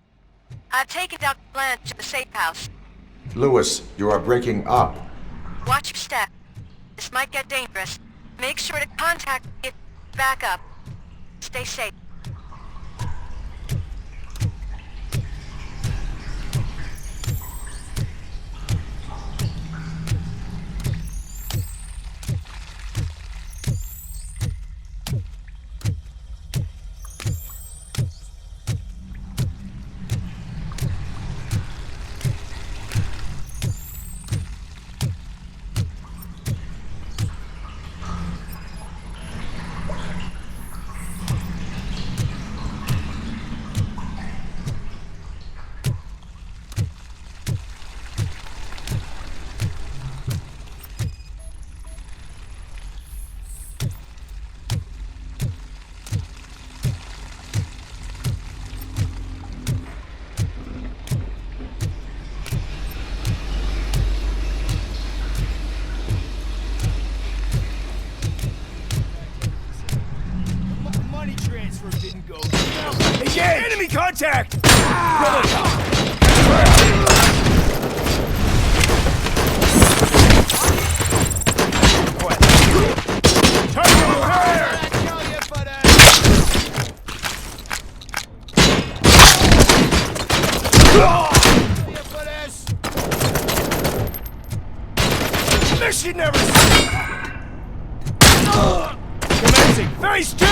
I've taken Dr. Blanche to the safe house. Lewis, you are breaking up. Watch your step. This might get dangerous. Make sure to contact me if you back up. Stay safe. Enemy contact! Robocop! Mission never commencing phase 2!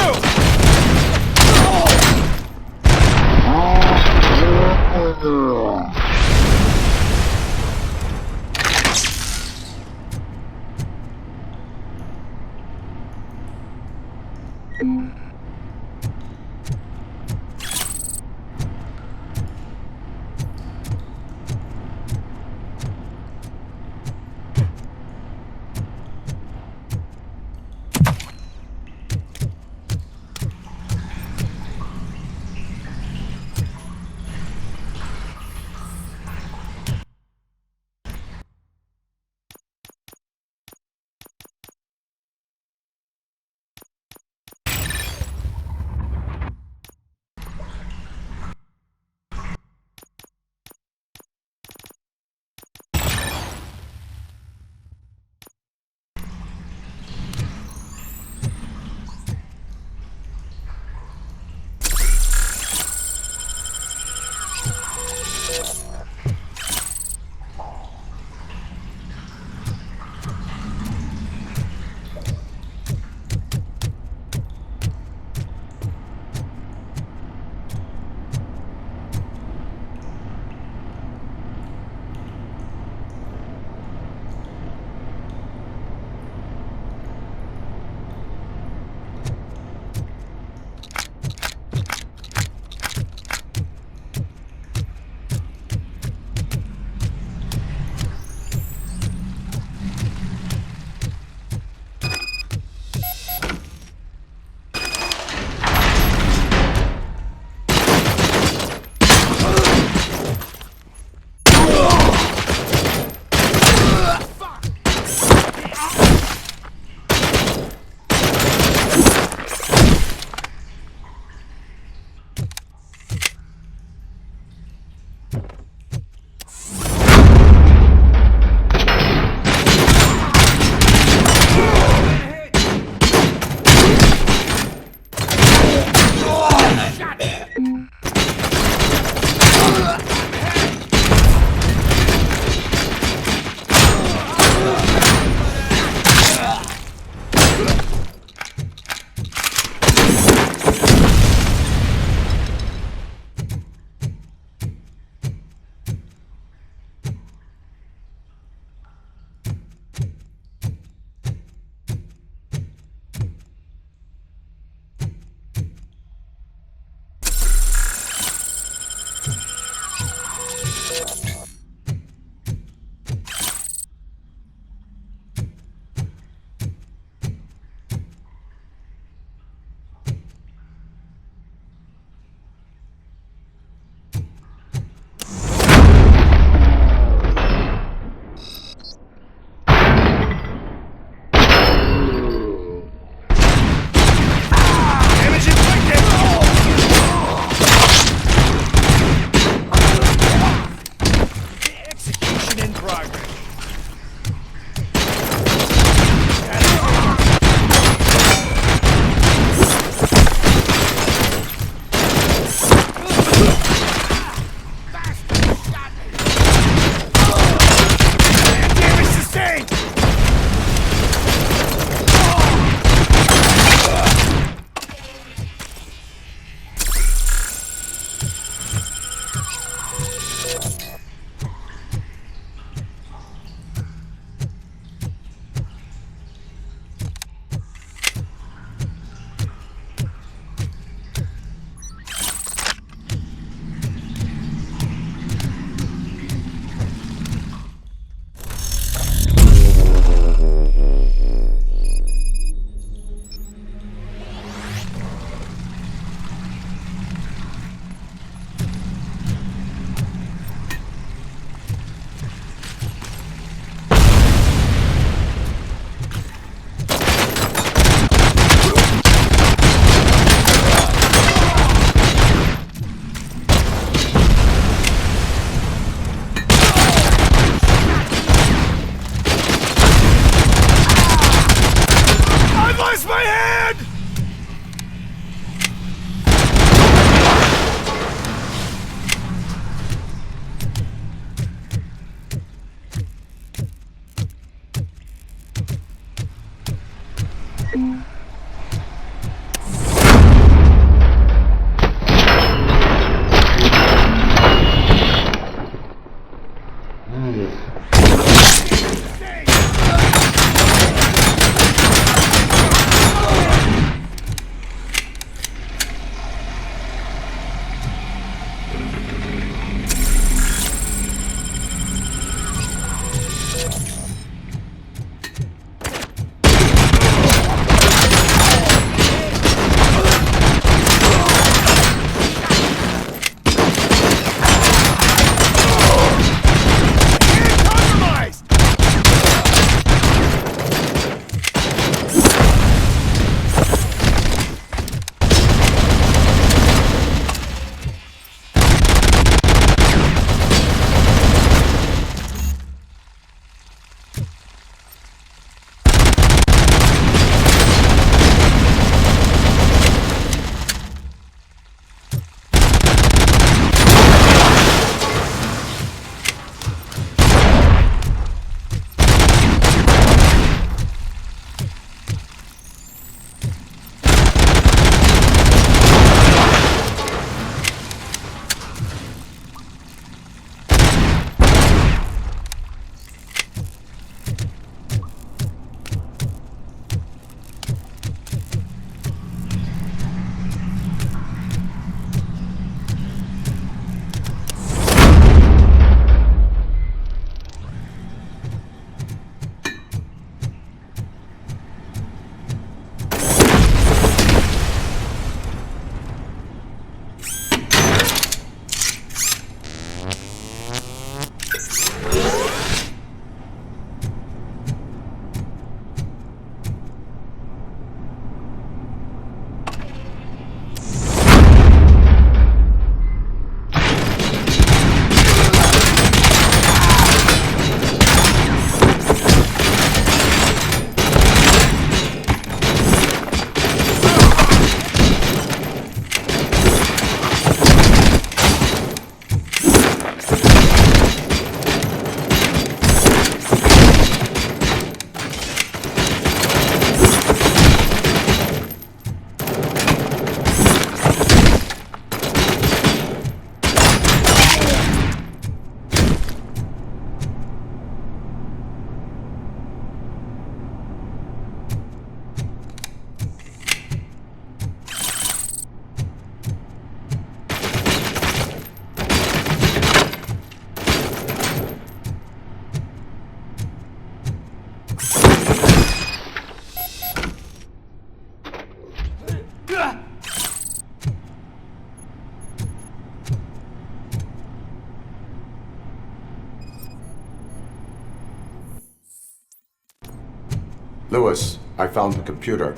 Lewis, I found the computer.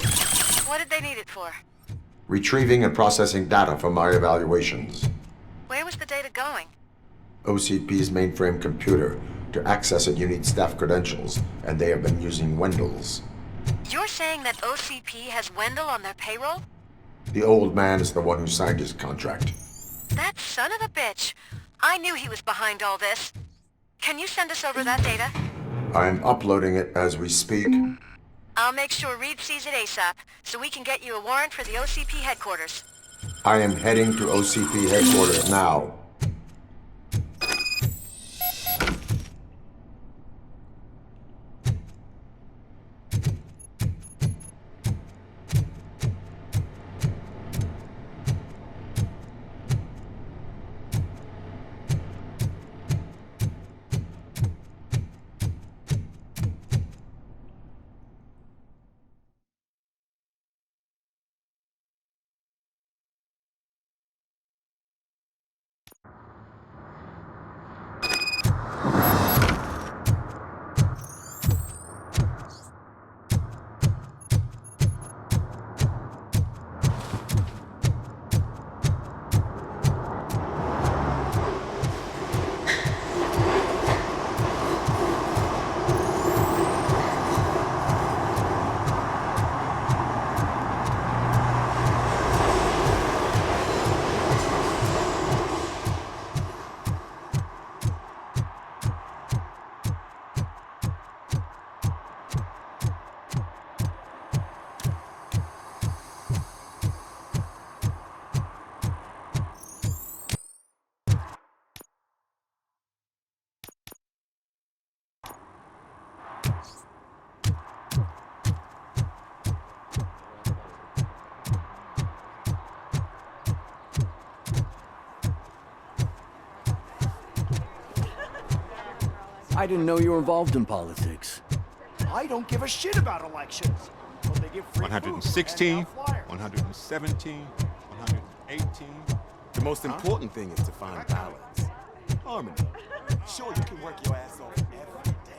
What did they need it for? Retrieving and processing data from my evaluations. Where was the data going? OCP's mainframe computer. To access it, you need staff credentials, and they have been using Wendell's. You're saying that OCP has Wendell on their payroll? The old man is the one who signed his contract. That son of a bitch. I knew he was behind all this. Can you send us over that data? I'm uploading it as we speak. I'll make sure Reed sees it ASAP, so we can get you a warrant for the OCP headquarters. I am heading to OCP headquarters now. I didn't know you were involved in politics. I don't give a shit about elections. Well, they give free 116, 117, 118. The most important thing is to find balance. Harmony. Sure, you can work your ass off every day.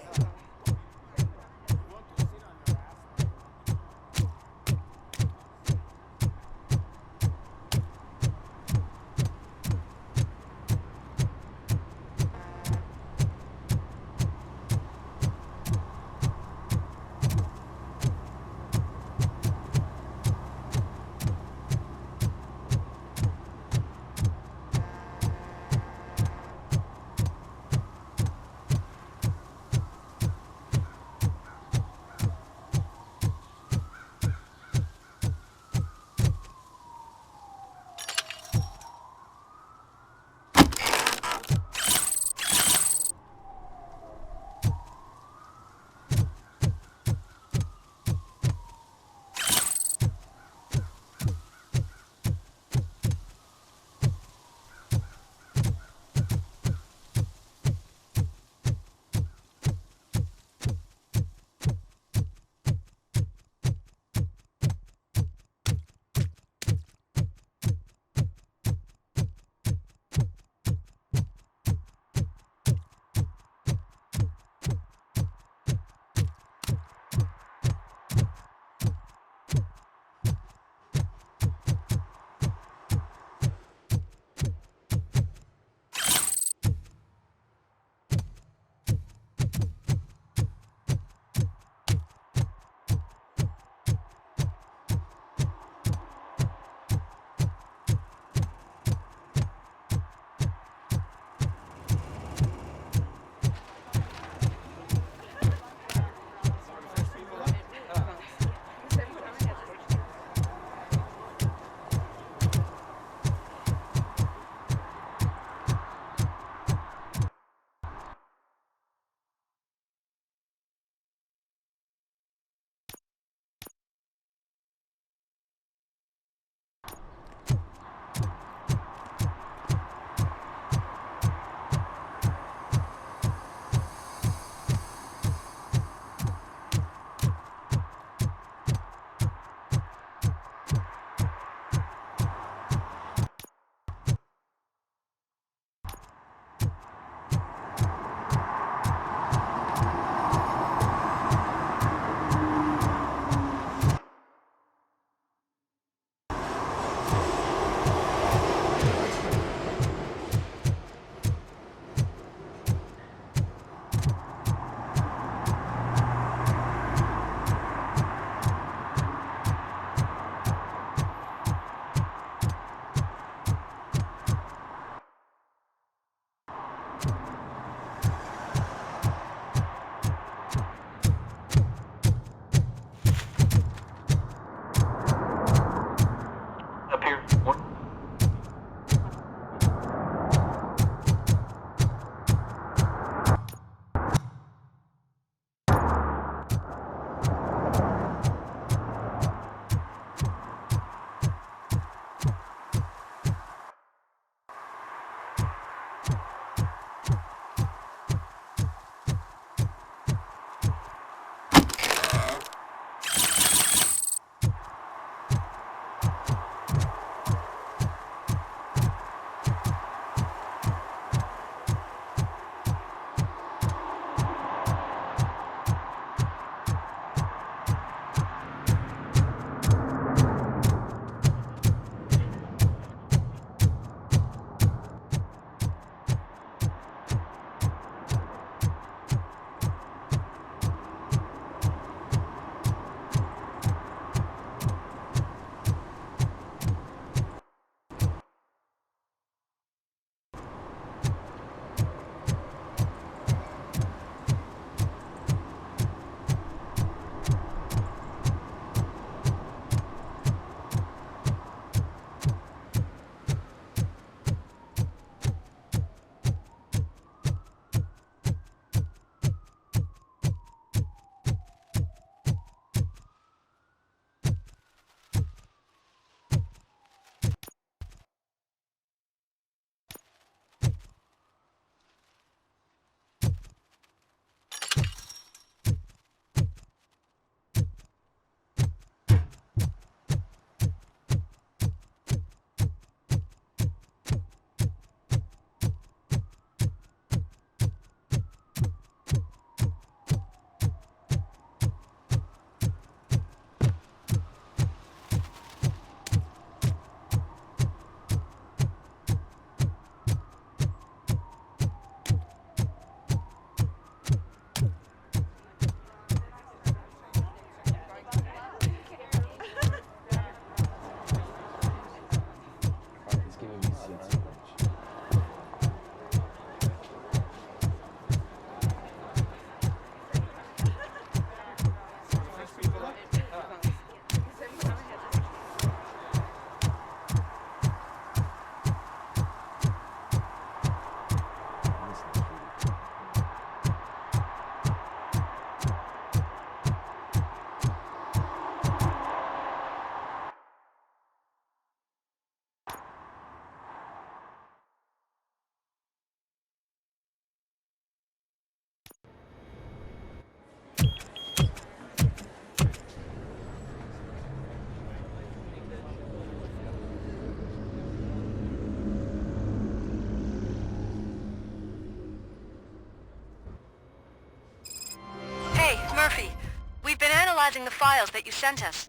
analyzing the files that you sent us.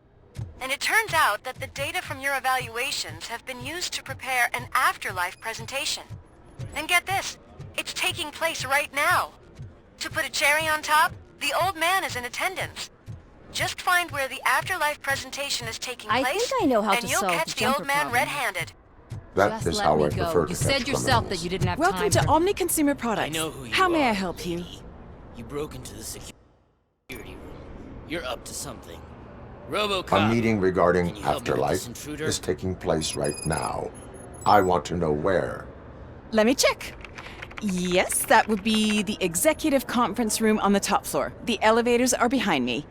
And it turns out that the data from your evaluations have been used to prepare an afterlife presentation. And get this, it's taking place right now. To put a cherry on top, the old man is in attendance. Just find where the afterlife presentation is taking place, I think I know how and to you'll solve catch the the old jumper man problem. red-handed. That is how I prefer to You catch said yourself that criminals. you didn't have Welcome time to for... Omni Consumer Products. I know who you How may I are, help you? You broke into the security room. You're up to something. Robocop. A meeting regarding Can you help me with this afterlife intruder? is taking place right now. I want to know where. Let me check. Yes, that would be the executive conference room on the top floor. The elevators are behind me.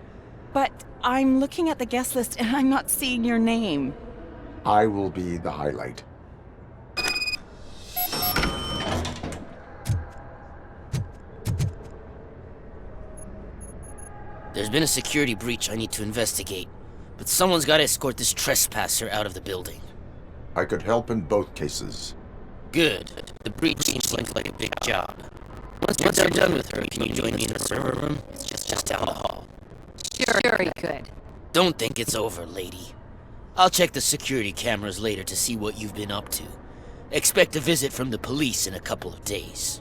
But I'm looking at the guest list and I'm not seeing your name. I will be the highlight. There's been a security breach I need to investigate, but someone's got to escort this trespasser out of the building. I could help in both cases. Good. The breach seems like a big job. Once I'm done with her, can you join me in the server room? It's just down the hall. Sure, very good. Don't think it's over, lady. I'll check the security cameras later to see what you've been up to. Expect a visit from the police in a couple of days.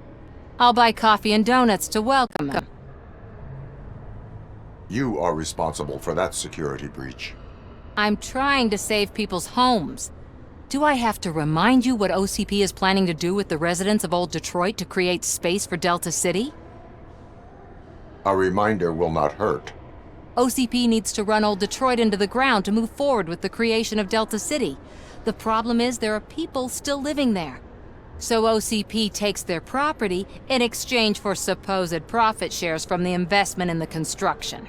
I'll buy coffee and donuts to welcome him. You are responsible for that security breach. I'm trying to save people's homes. Do I have to remind you what OCP is planning to do with the residents of Old Detroit to create space for Delta City? A reminder will not hurt. OCP needs to run Old Detroit into the ground to move forward with the creation of Delta City. The problem is there are people still living there. So OCP takes their property in exchange for supposed profit shares from the investment in the construction.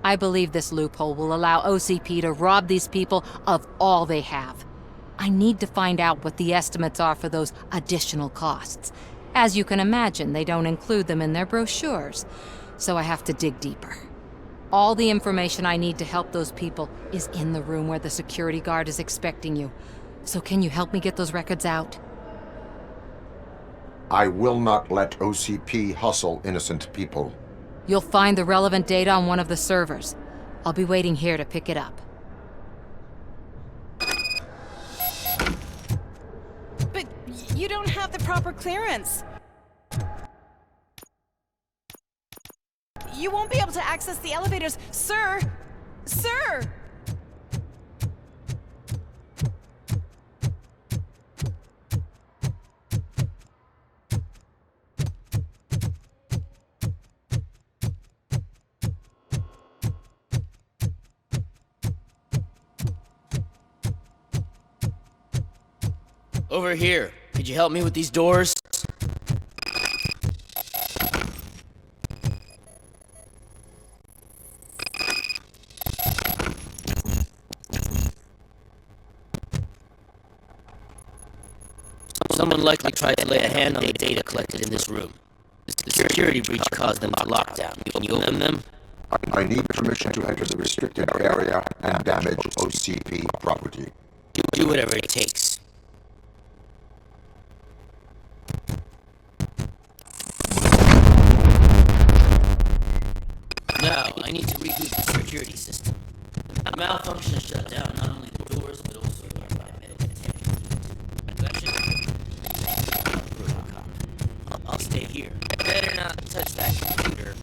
I believe this loophole will allow OCP to rob these people of all they have. I need to find out what the estimates are for those additional costs. As you can imagine, they don't include them in their brochures, so I have to dig deeper. All the information I need to help those people is in the room where the security guard is expecting you. So can you help me get those records out? I will not let OCP hustle innocent people. You'll find the relevant data on one of the servers. I'll be waiting here to pick it up. But you don't have the proper clearance. You won't be able to access the elevators, sir! Sir! Over here. Could you help me with these doors? Someone likely tried to lay a hand on the data collected in this room. The security breach caused them to lock down. Can you open them? I need permission to enter the restricted area and damage OCP property. Do whatever it takes. Now, I need to reboot the security system. The malfunction shut down not only the doors, but also the environmental detection. I'll stay here. Better not touch that computer.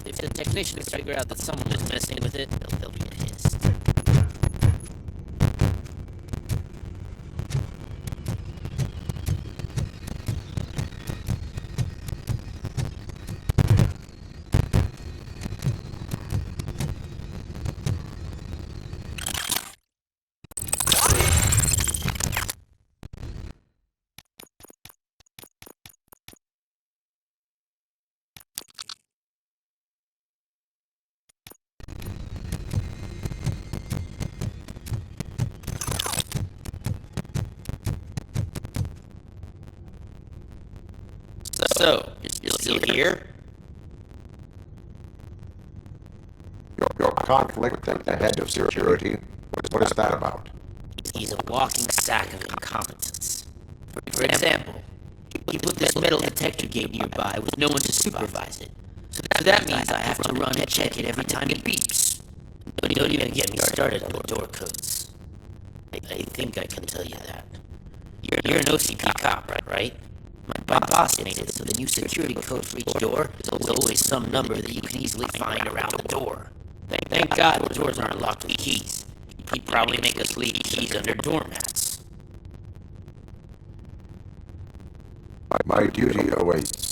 If the technicians figure out that someone is messing with it, they'll be pissed. So, you're still here? Your conflict at the head of security, what is that about? He's a walking sack of incompetence. For example, he put this metal detector gate nearby with no one to supervise it. So that means I have to run and check it every time it beeps. Don't even get me started on the door codes. I think I can tell you that. You're an OCP cop, right? My boss made it so the new security code for each door is always some number that you can easily find around the door. Thank God the doors aren't locked with keys. He'd probably make us leave keys under doormats. My duty awaits.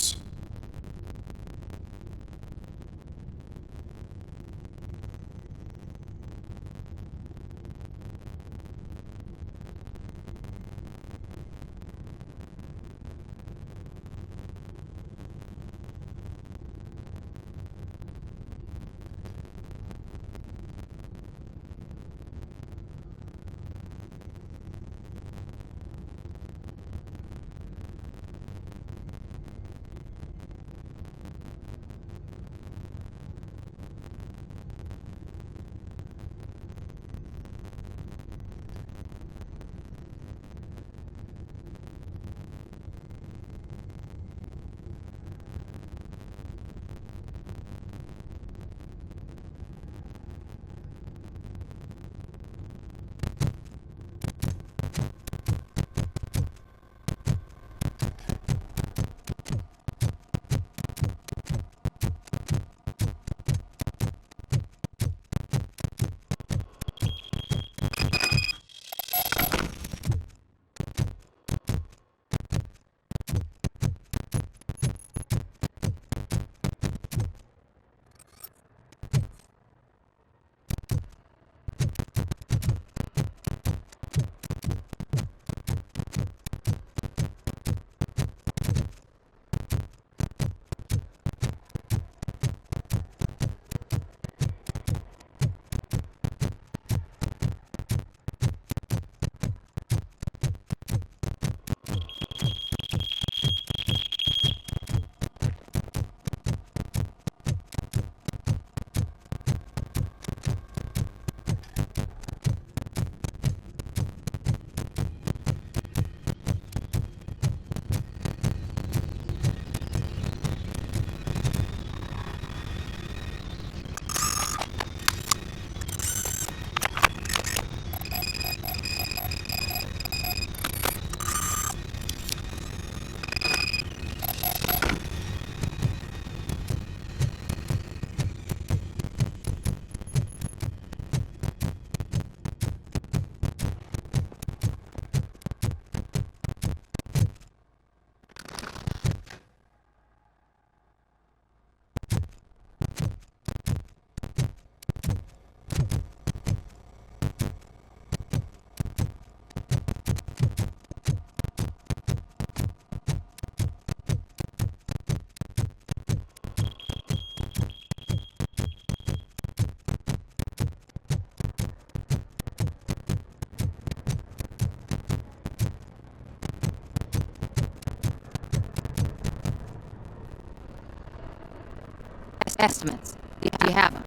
Estimates. Do you have them?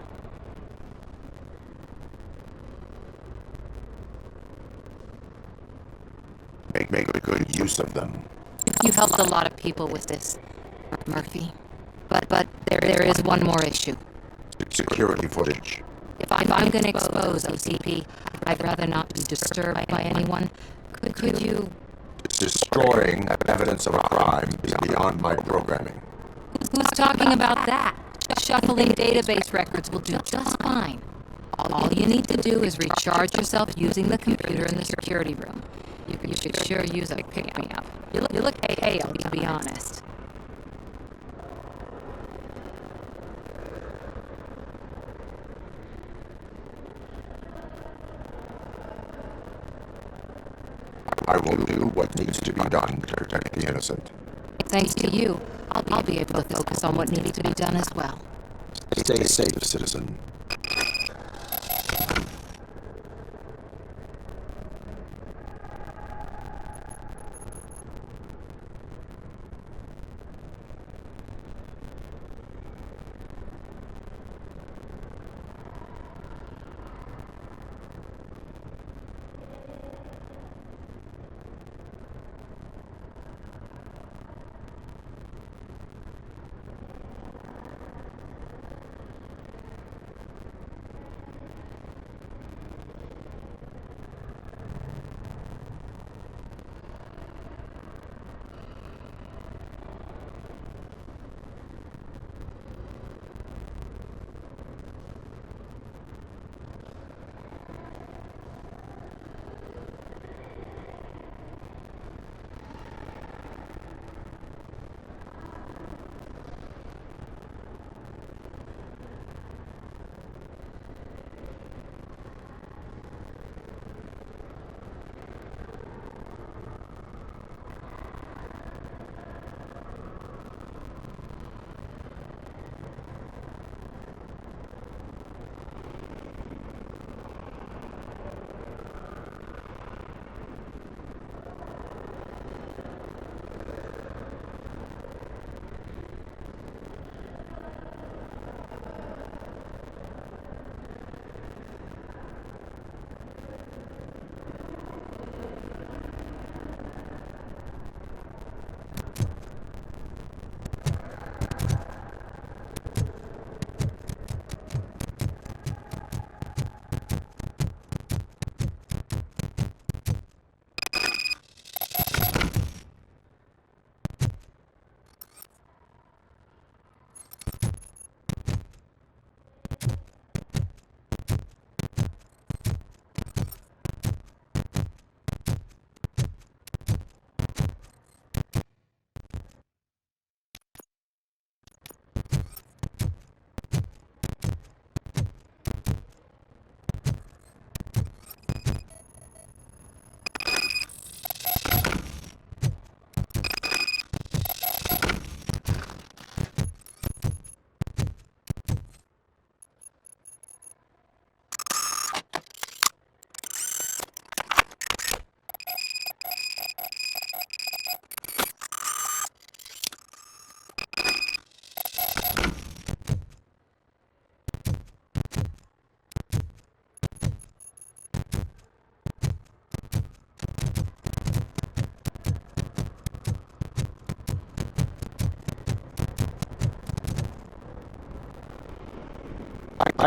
Make a good use of them. You've helped a lot of people with this, Murphy. But there is one more issue. Security footage. If I'm going to expose OCP, I'd rather not be disturbed by anyone. Could you... Destroying evidence of a crime is beyond my programming. Who's talking about that? Shuffling database records will do just fine. All you need to do is recharge yourself using the computer in the security room. You could sure use a pick-me-up. You look pale, to be honest. I will do what needs to be done to protect the innocent. Thanks to you, I'll be able to focus on what needs to be done as well. Stay safe, citizen.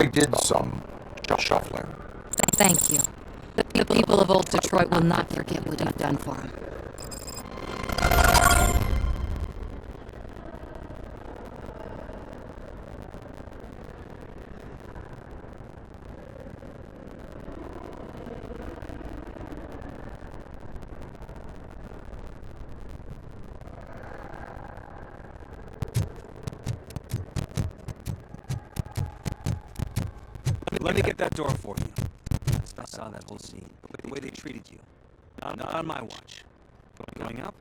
I did some shuffling. Thank you. The people of Old Detroit will not forget what you've done for them. Let me get that door for you. I saw that whole scene. The way they treated you. Not on my watch. Going up?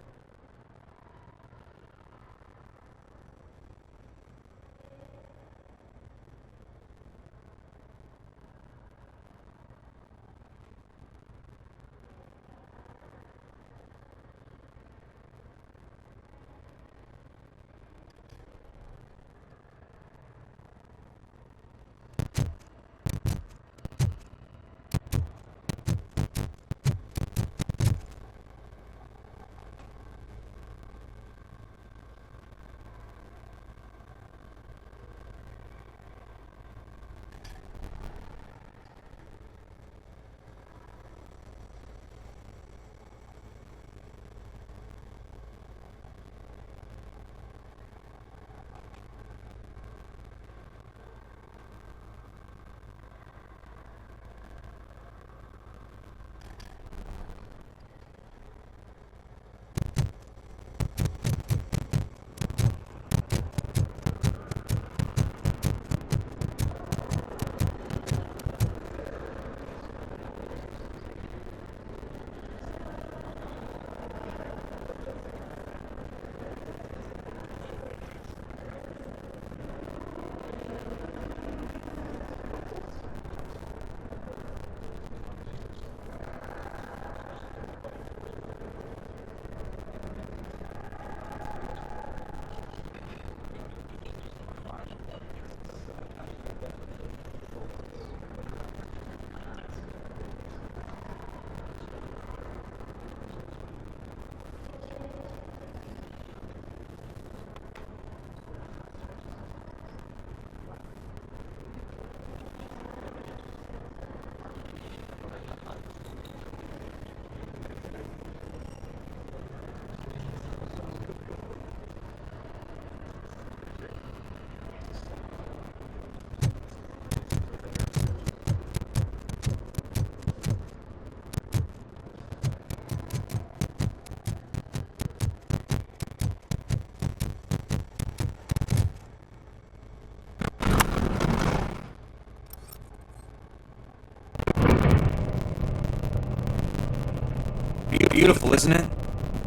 Beautiful, isn't it?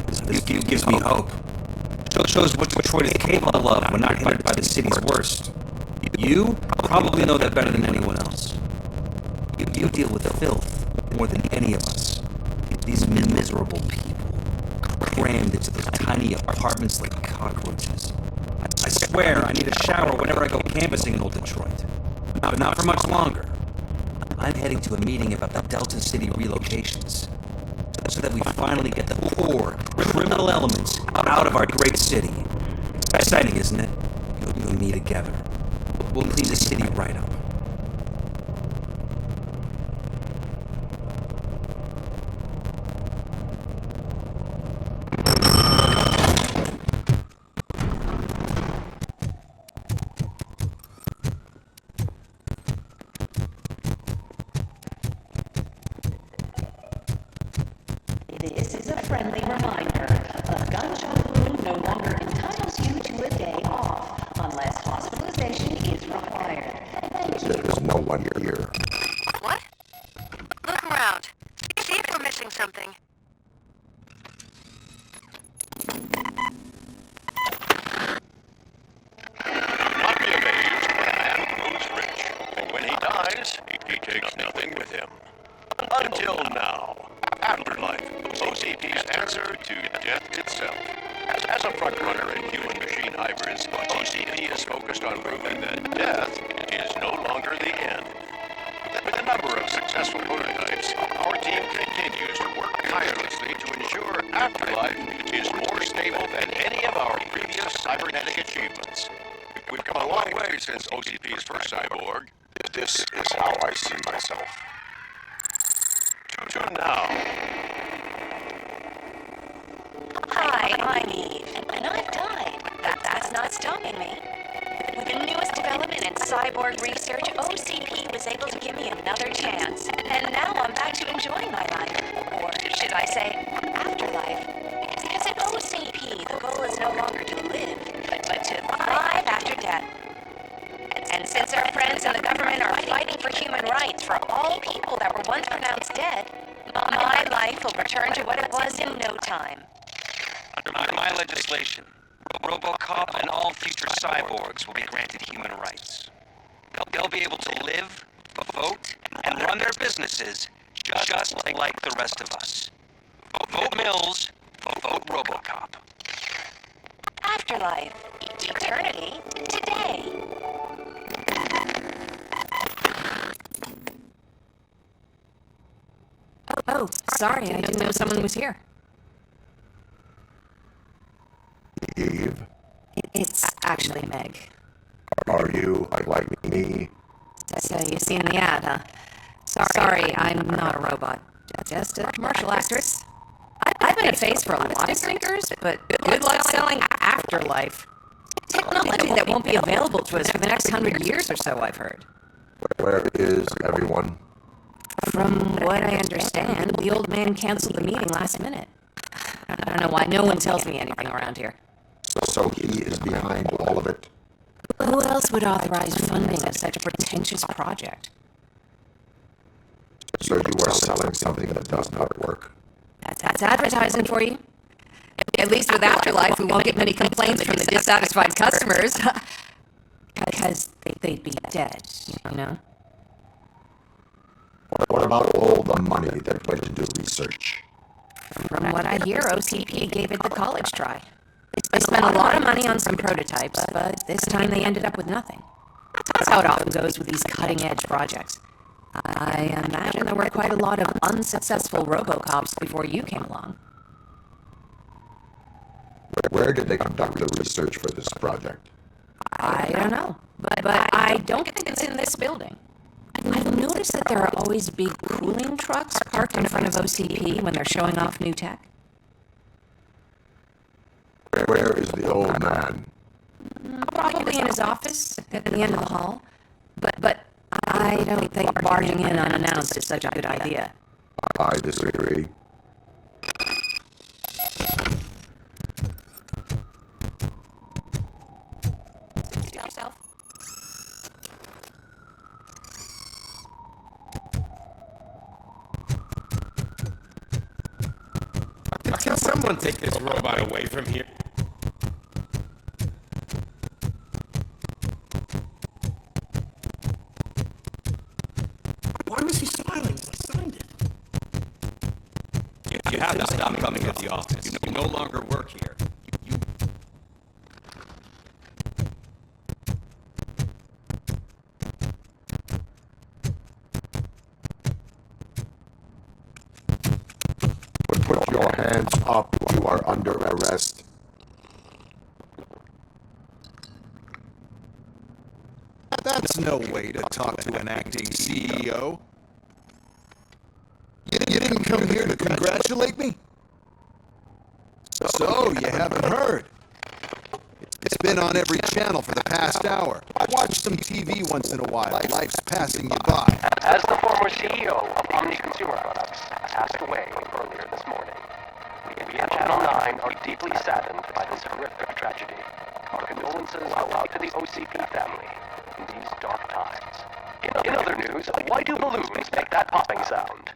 This view gives me hope. Shows what Detroit is capable of when not hindered by the city's worst. You probably know that better than anyone else. You deal with filth more than any of us. These miserable people, crammed into those tiny apartments like cockroaches. I swear I need a shower whenever I go canvassing in Old Detroit. But not for much longer. I'm heading to a meeting about the Delta City relocations, so that we finally get the poor, criminal elements out of our great city. Exciting, isn't it? You and me together. We'll clean the city right up. This is a friendly reminder. A gunshot wound no longer entitles you to a day off, unless hospitalization is required. There's no one here. What? Look around. See if we're missing something. Not be amazed when a man grows rich. And when he dies, he takes nothing with him. Until now. Afterlife, OCP's answer to death itself. As a frontrunner in human-machine hybrids, OCP is focused on proving that death is no longer the end. With a number of successful prototypes, our team continues to work tirelessly to ensure Afterlife is more stable than any of our previous cybernetic achievements. We've come a long way since OCP's first cyborg, This is how I see myself. To now. Hi, I'm Eve, and I've died. That's not stopping me. With the newest development in cyborg research, OCP was able to give me another chance. And now I'm back to enjoying my life. Or should I say, afterlife. Because at OCP, the goal is no longer to live, but to thrive after death. And since our friends in the government are fighting for human rights for all people that were once pronounced dead, my life will return to what it was in no time. Under my legislation, Robocop and all future cyborgs will be granted human rights. They'll be able to live, vote, and run their businesses just like the rest of us. Vote Mills, vote Robocop. Afterlife. Eternity. Today. Oh, sorry, I didn't know someone was here. Eve, It's actually Meg. are you like me? So you seen the ad, huh? Sorry, I'm not a robot. Just a commercial actress. I've been a face for a lot of drinkers, but good luck selling Afterlife. Technology that won't be available to us for the next 100 years or so, I've heard. Where is everyone? From what I understand, the old man canceled the meeting last minute. I don't know why no one tells me anything around here. So he is behind all of it? Who else would authorize funding of such a pretentious project? So you are selling something that does not work? That's advertising for you. At least with Afterlife, we won't get many complaints from the dissatisfied customers. Because they'd be dead, you know? What about all the money that went to do research? From what I hear, OCP gave it the college try. They spent a lot of money on some prototypes, but this time they ended up with nothing. That's how it often goes with these cutting-edge projects. I imagine there were quite a lot of unsuccessful Robocops before you came along. Where did they conduct the research for this project? I don't know, but I don't think it's in this building. I've noticed that there are always big cooling trucks parked in front of OCP when they're showing off new tech. Where is the old man? Probably in his office at the end of the hall. But I don't think barging in unannounced is such a good idea. I disagree. Can someone take this robot away from here? Why was he smiling when I signed it? You have to stop coming at the office. You no longer work here. Put your hands up. You are under arrest. That's no way to talk to an acting CEO. You didn't come here to congratulate me? So, you haven't heard. It's been on every channel for the past hour. I watch some TV once in a while. Life's passing you by. As the former CEO of Omni Consumer Products passed away earlier this morning, we at Channel 9 are deeply saddened by this horrific tragedy. Our condolences go out to the OCP family in these dark times. In other news, why do balloons make that popping sound?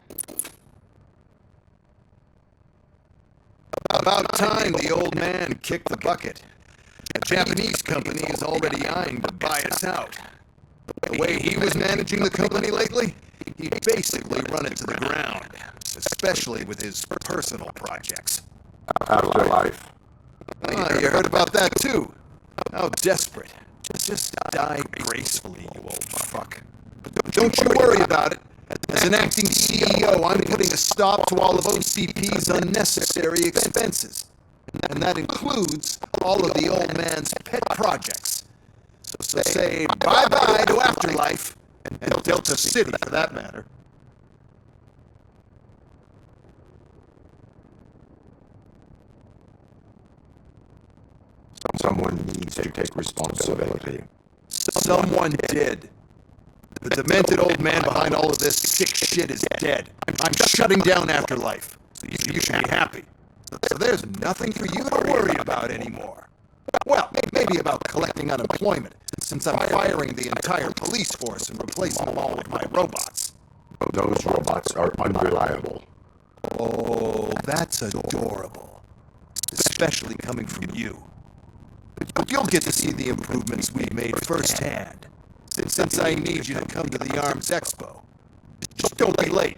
About time the old man kicked the bucket. A Japanese company is already eyeing to buy us out. The way he was managing the company lately, he basically run it to the ground, especially with his personal projects. Afterlife. You heard about that too. How desperate. Just die gracefully, you old fuck. Don't you worry about it. As an acting CEO, I'm putting a stop to all of OCP's unnecessary expenses. And that includes all of the old man's pet projects. So say bye-bye to Afterlife and Delta City, for that matter. Someone needs to take responsibility. Someone did. The demented old man behind all of this sick shit is dead. I'm shutting down Afterlife. So you should be happy. So there's nothing for you to worry about anymore. Well, maybe about collecting unemployment, since I'm firing the entire police force and replacing them all with my robots. Those robots are unreliable. Oh, that's adorable. Especially coming from you. But you'll get to see the improvements we've made firsthand. Since I need you to come to the Arms Expo. Just don't be late.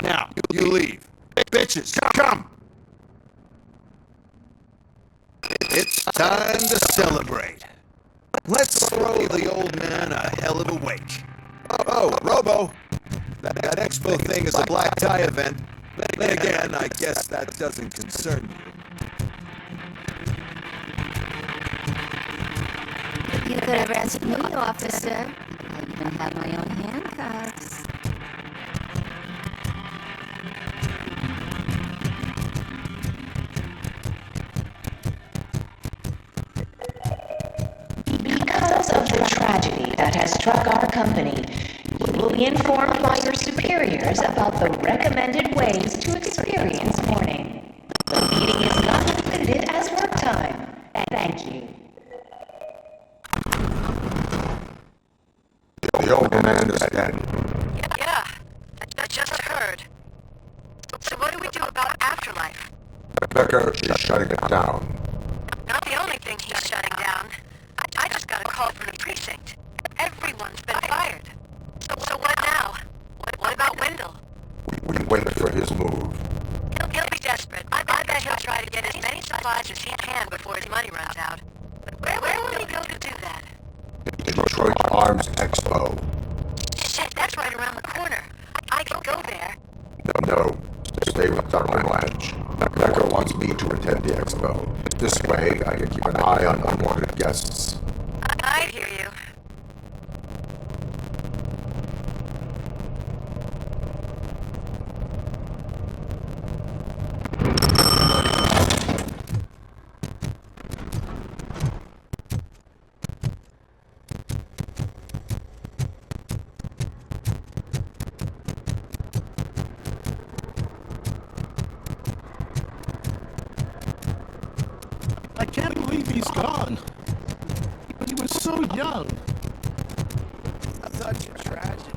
Now, you leave. Bitches, come! It's time to celebrate. Let's throw the old man a hell of a wake. Oh, Robo! That expo thing is a black tie event. Then again, I guess that doesn't concern you. You could have arrested me, officer. I even have my own handcuffs. Because of the tragedy that has struck our company, you will be informed by your superiors about the recommended ways to experience mourning. The meeting is not included as work time. Thank you. The old man is dead. Yeah, I just heard. So what do we do about Afterlife? Becker is shutting it down. Not the only thing he's shutting down. I just got a call from the precinct. Everyone's been fired. So what now? What about Wendell? We wait for his move. He'll be desperate. I bet he'll try to get as many supplies as he can before his money runs out. But where will he go to do that? The Detroit Arms Expo. Shit, that's right around the corner. I can go there. No. Stay with Dr. Blanche. Becker wants me to attend the expo. This way, I can keep an eye on unwanted guests. I hear you. I can't believe he's gone. He was so young. Such a tragedy.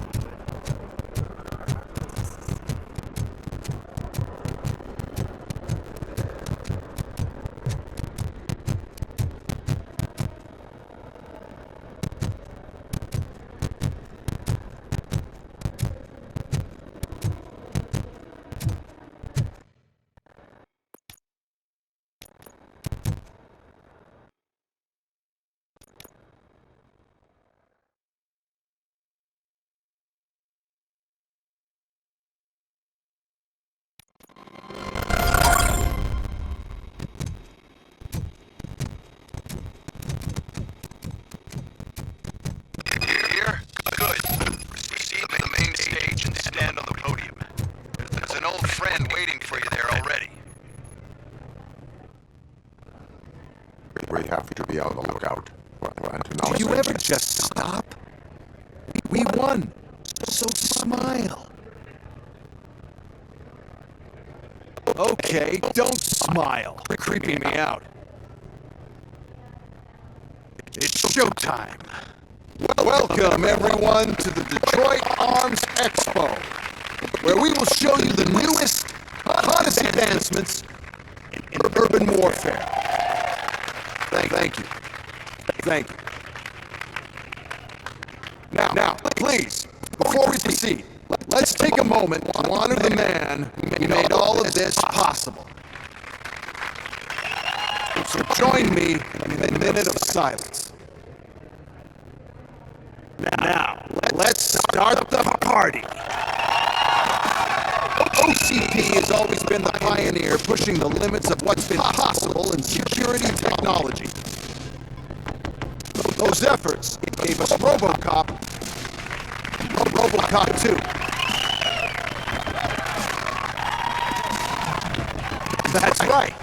Here? Good. Proceed to the main stage and stand on the podium. There's an old friend waiting for you there already. We have to be on the lookout for Do you ever just stop? We won. So smile. Okay, don't smile. You're creeping me out. It's showtime. Welcome, everyone, to the Detroit Arms Expo, where we will show you the newest, hottest advancements in urban warfare. Thank you. Thank you. Now, please, before we proceed, let's take a moment to honor the man who made all of this possible. So join me in a minute of silence. Now, let's start the party. OCP has always been the pioneer pushing the limits of what's been possible in security technology. Those efforts gave us Robocop Robocop 2. That's right.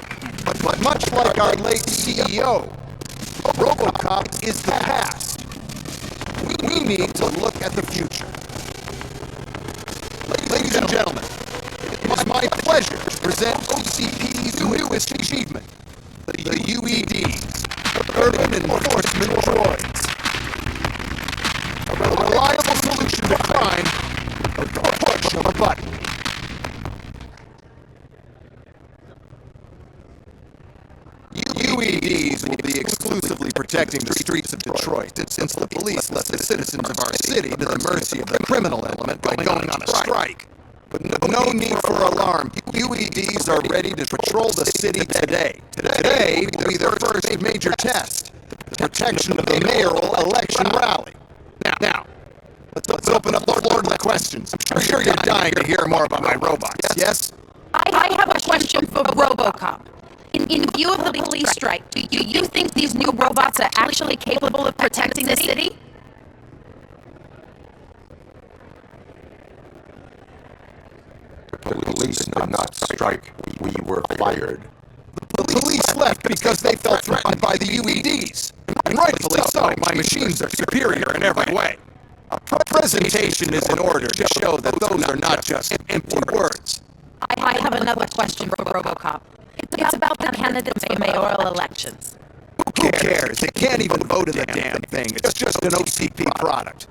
But much like our late CEO, Robocop is the past. We need to look at the future. Ladies and gentlemen, it is my pleasure to present OCP's newest achievement, the UEDs, Urban Enforcement Droids. A reliable solution to crime, a push of a button. UEDs will be exclusively protecting the streets of Detroit, since the police left the citizens of our city to the mercy of the criminal element by going on a strike. But no need for alarm. UEDs are ready to patrol the city today. Today will be their first major test, the protection of the mayoral election rally. Now, let's open up the floor to the questions. I'm sure you're dying to hear more about my robots, yes? I have a question for Robocop. In view of the police strike, do you think these new robots are actually capable of protecting the city? The police did not strike. We were fired. The police left because they felt threatened by the UEDs. And rightfully so, my machines are superior in every way. A presentation is in order to show that those are not just empty words. I have another question for Robocop. It's about the candidates for mayoral elections. Who cares? They can't even vote in the damn thing. It's just an OCP product.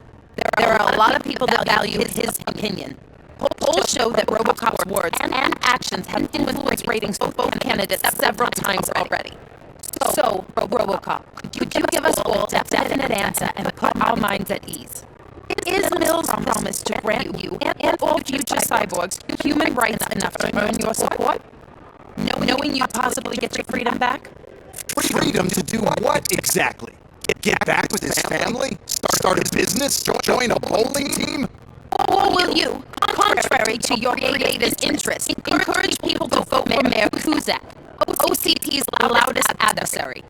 There are a lot of people that value his opinion. Polls show that Robocop's words and actions have influenced ratings for both candidates several times already. So, Robocop, could you give us all a definite answer and put our minds at ease? Is Mills' promise to grant you and all future cyborgs human rights enough to earn your support? Knowing you possibly get your freedom back? Freedom to do what exactly? Get back with his family? Start a business? Join a bowling team? Or will you, contrary to your creator's interest, encourage people to vote for Mayor Kuzak, OCP's loudest adversary?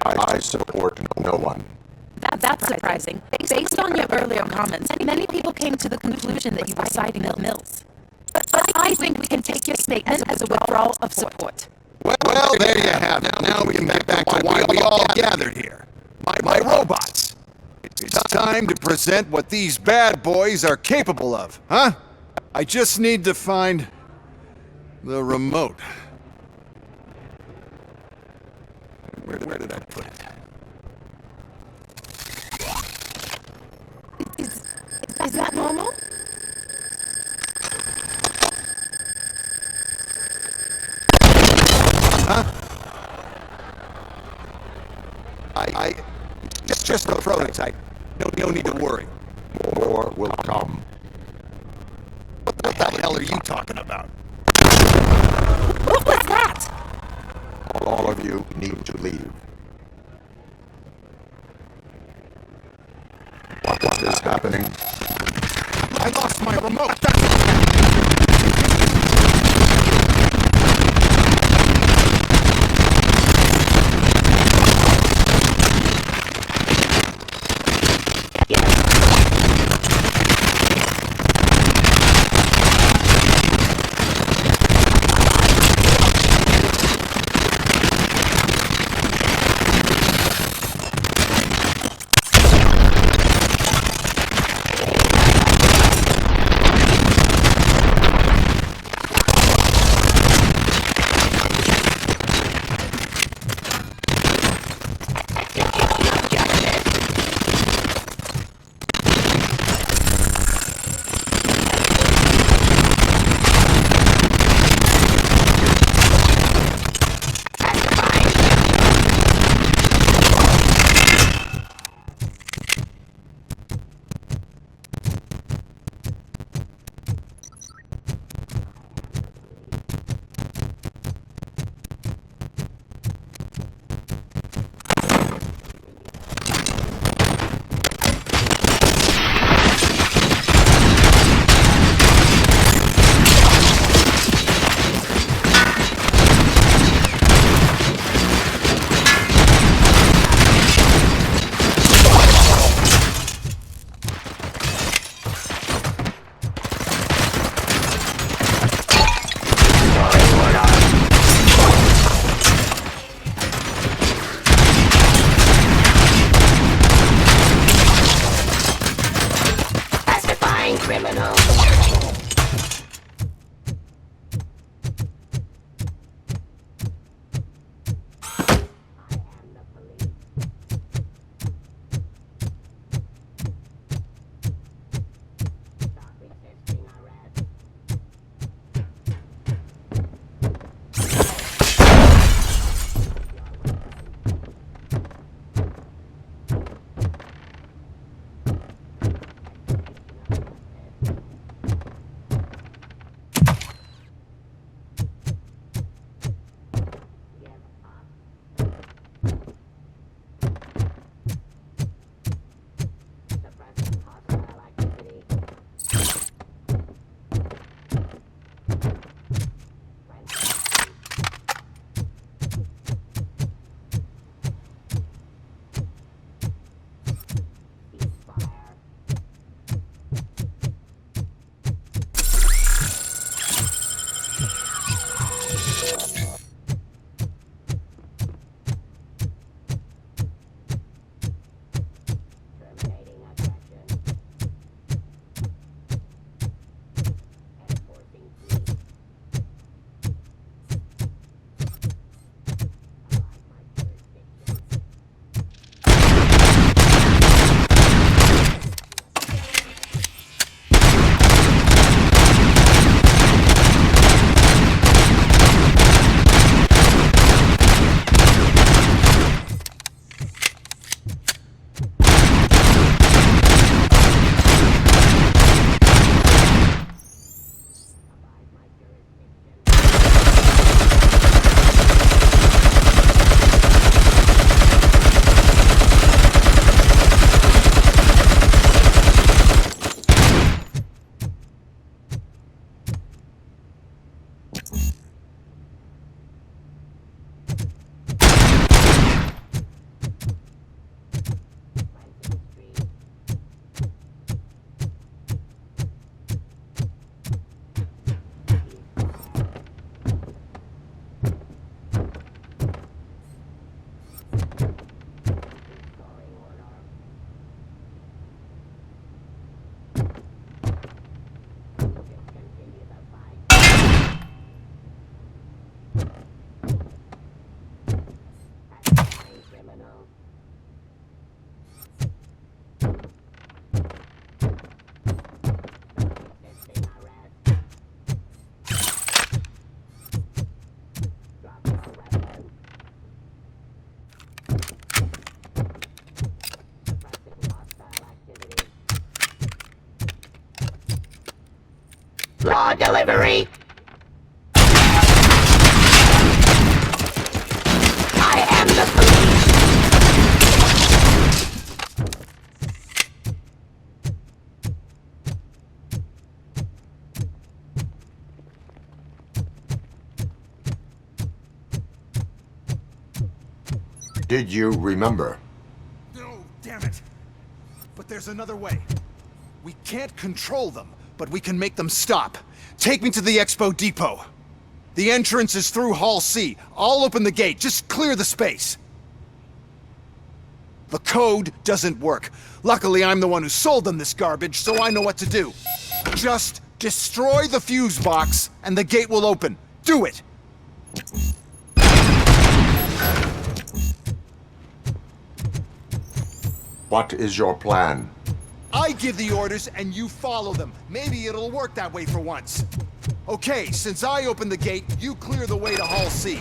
I support no one. That's surprising. Based on your earlier comments, many people came to the conclusion that you were siding with Mills. But I think we can take your statement as a withdrawal of support. Well, there you have it. Now we can get back to why we all gathered here. My robots. It's time to present what these bad boys are capable of, huh? I just need to find the remote. Where did I put it? Is that normal? Huh? Just a prototype. No need to worry. More will come. What the hell are you talking about? What was that? All of you need to leave. What is happening? I lost my remote. delivery. I am the police. Did you remember? No, damn it. But there's another way. We can't control them, but we can make them stop. Take me to the Expo Depot. The entrance is through Hall C. I'll open the gate. Just clear the space. The code doesn't work. Luckily, I'm the one who sold them this garbage, so I know what to do. Just destroy the fuse box, and the gate will open. Do it! What is your plan? I give the orders and you follow them. Maybe it'll work that way for once. Okay, since I opened the gate, you clear the way to Hall C.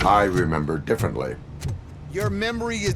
I remember differently. Your memory is...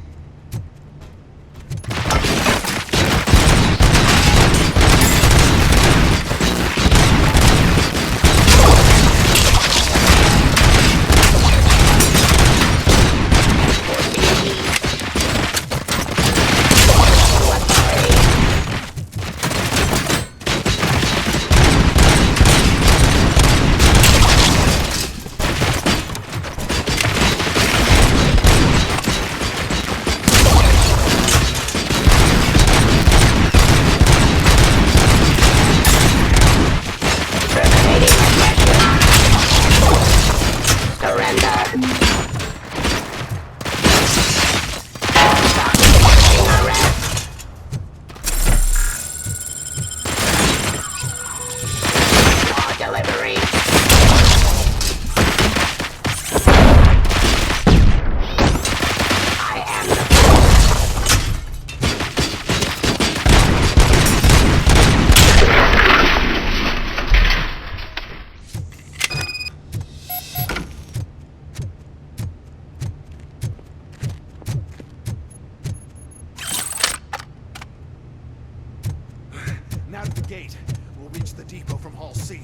Now to the gate. We'll reach the depot from Hall C.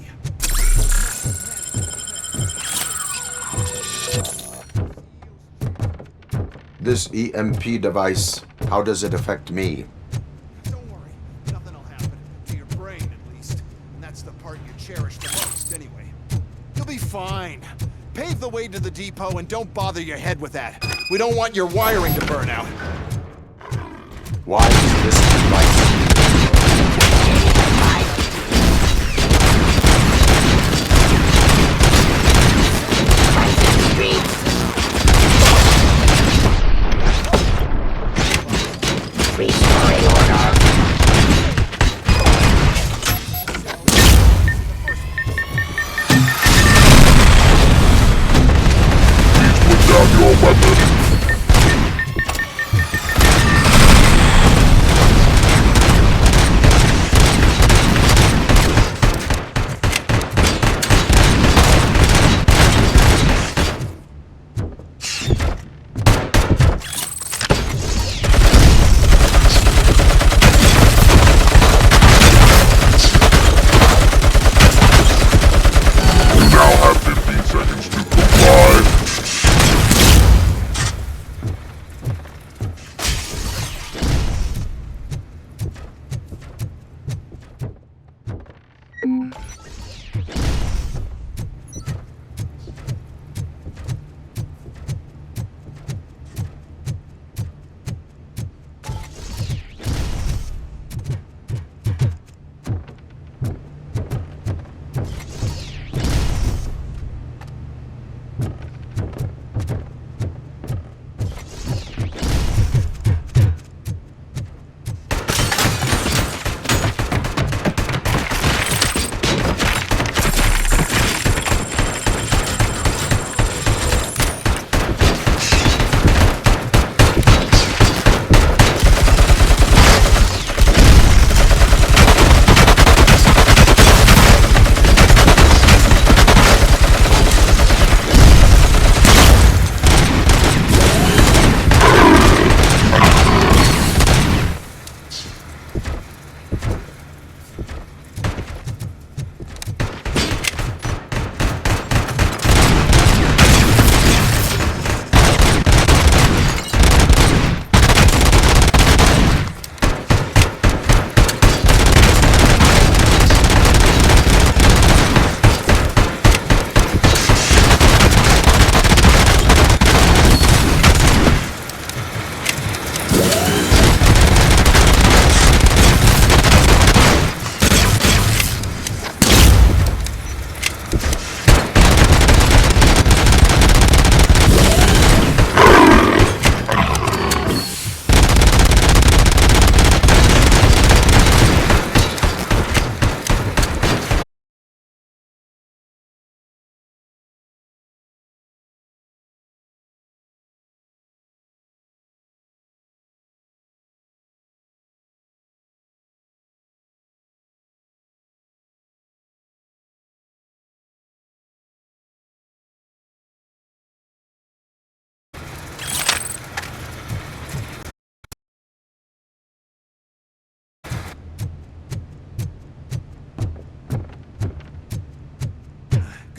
This EMP device, how does it affect me? Don't worry. Nothing will happen. To your brain, at least. And that's the part you cherish the most, anyway. You'll be fine. Pave the way to the depot and don't bother your head with that. We don't want your wiring to burn out. Why is this device? Restoring order. Put down your weapon.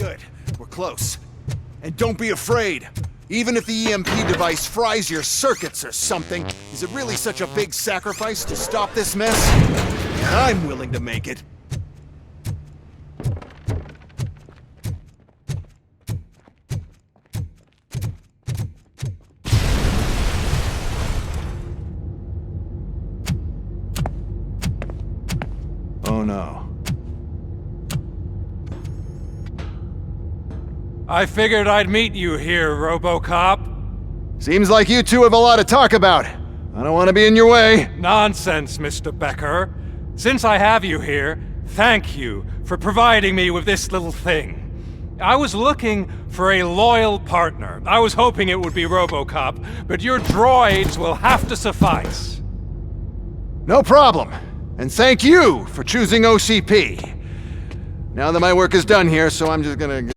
Good. We're close. And don't be afraid. Even if the EMP device fries your circuits or something, is it really such a big sacrifice to stop this mess? I'm willing to make it. Oh no. I figured I'd meet you here, Robocop. Seems like you two have a lot to talk about. I don't want to be in your way. Nonsense, Mr. Becker. Since I have you here, thank you for providing me with this little thing. I was looking for a loyal partner. I was hoping it would be Robocop, but your droids will have to suffice. No problem. And thank you for choosing OCP. Now that my work is done here, so I'm just gonna...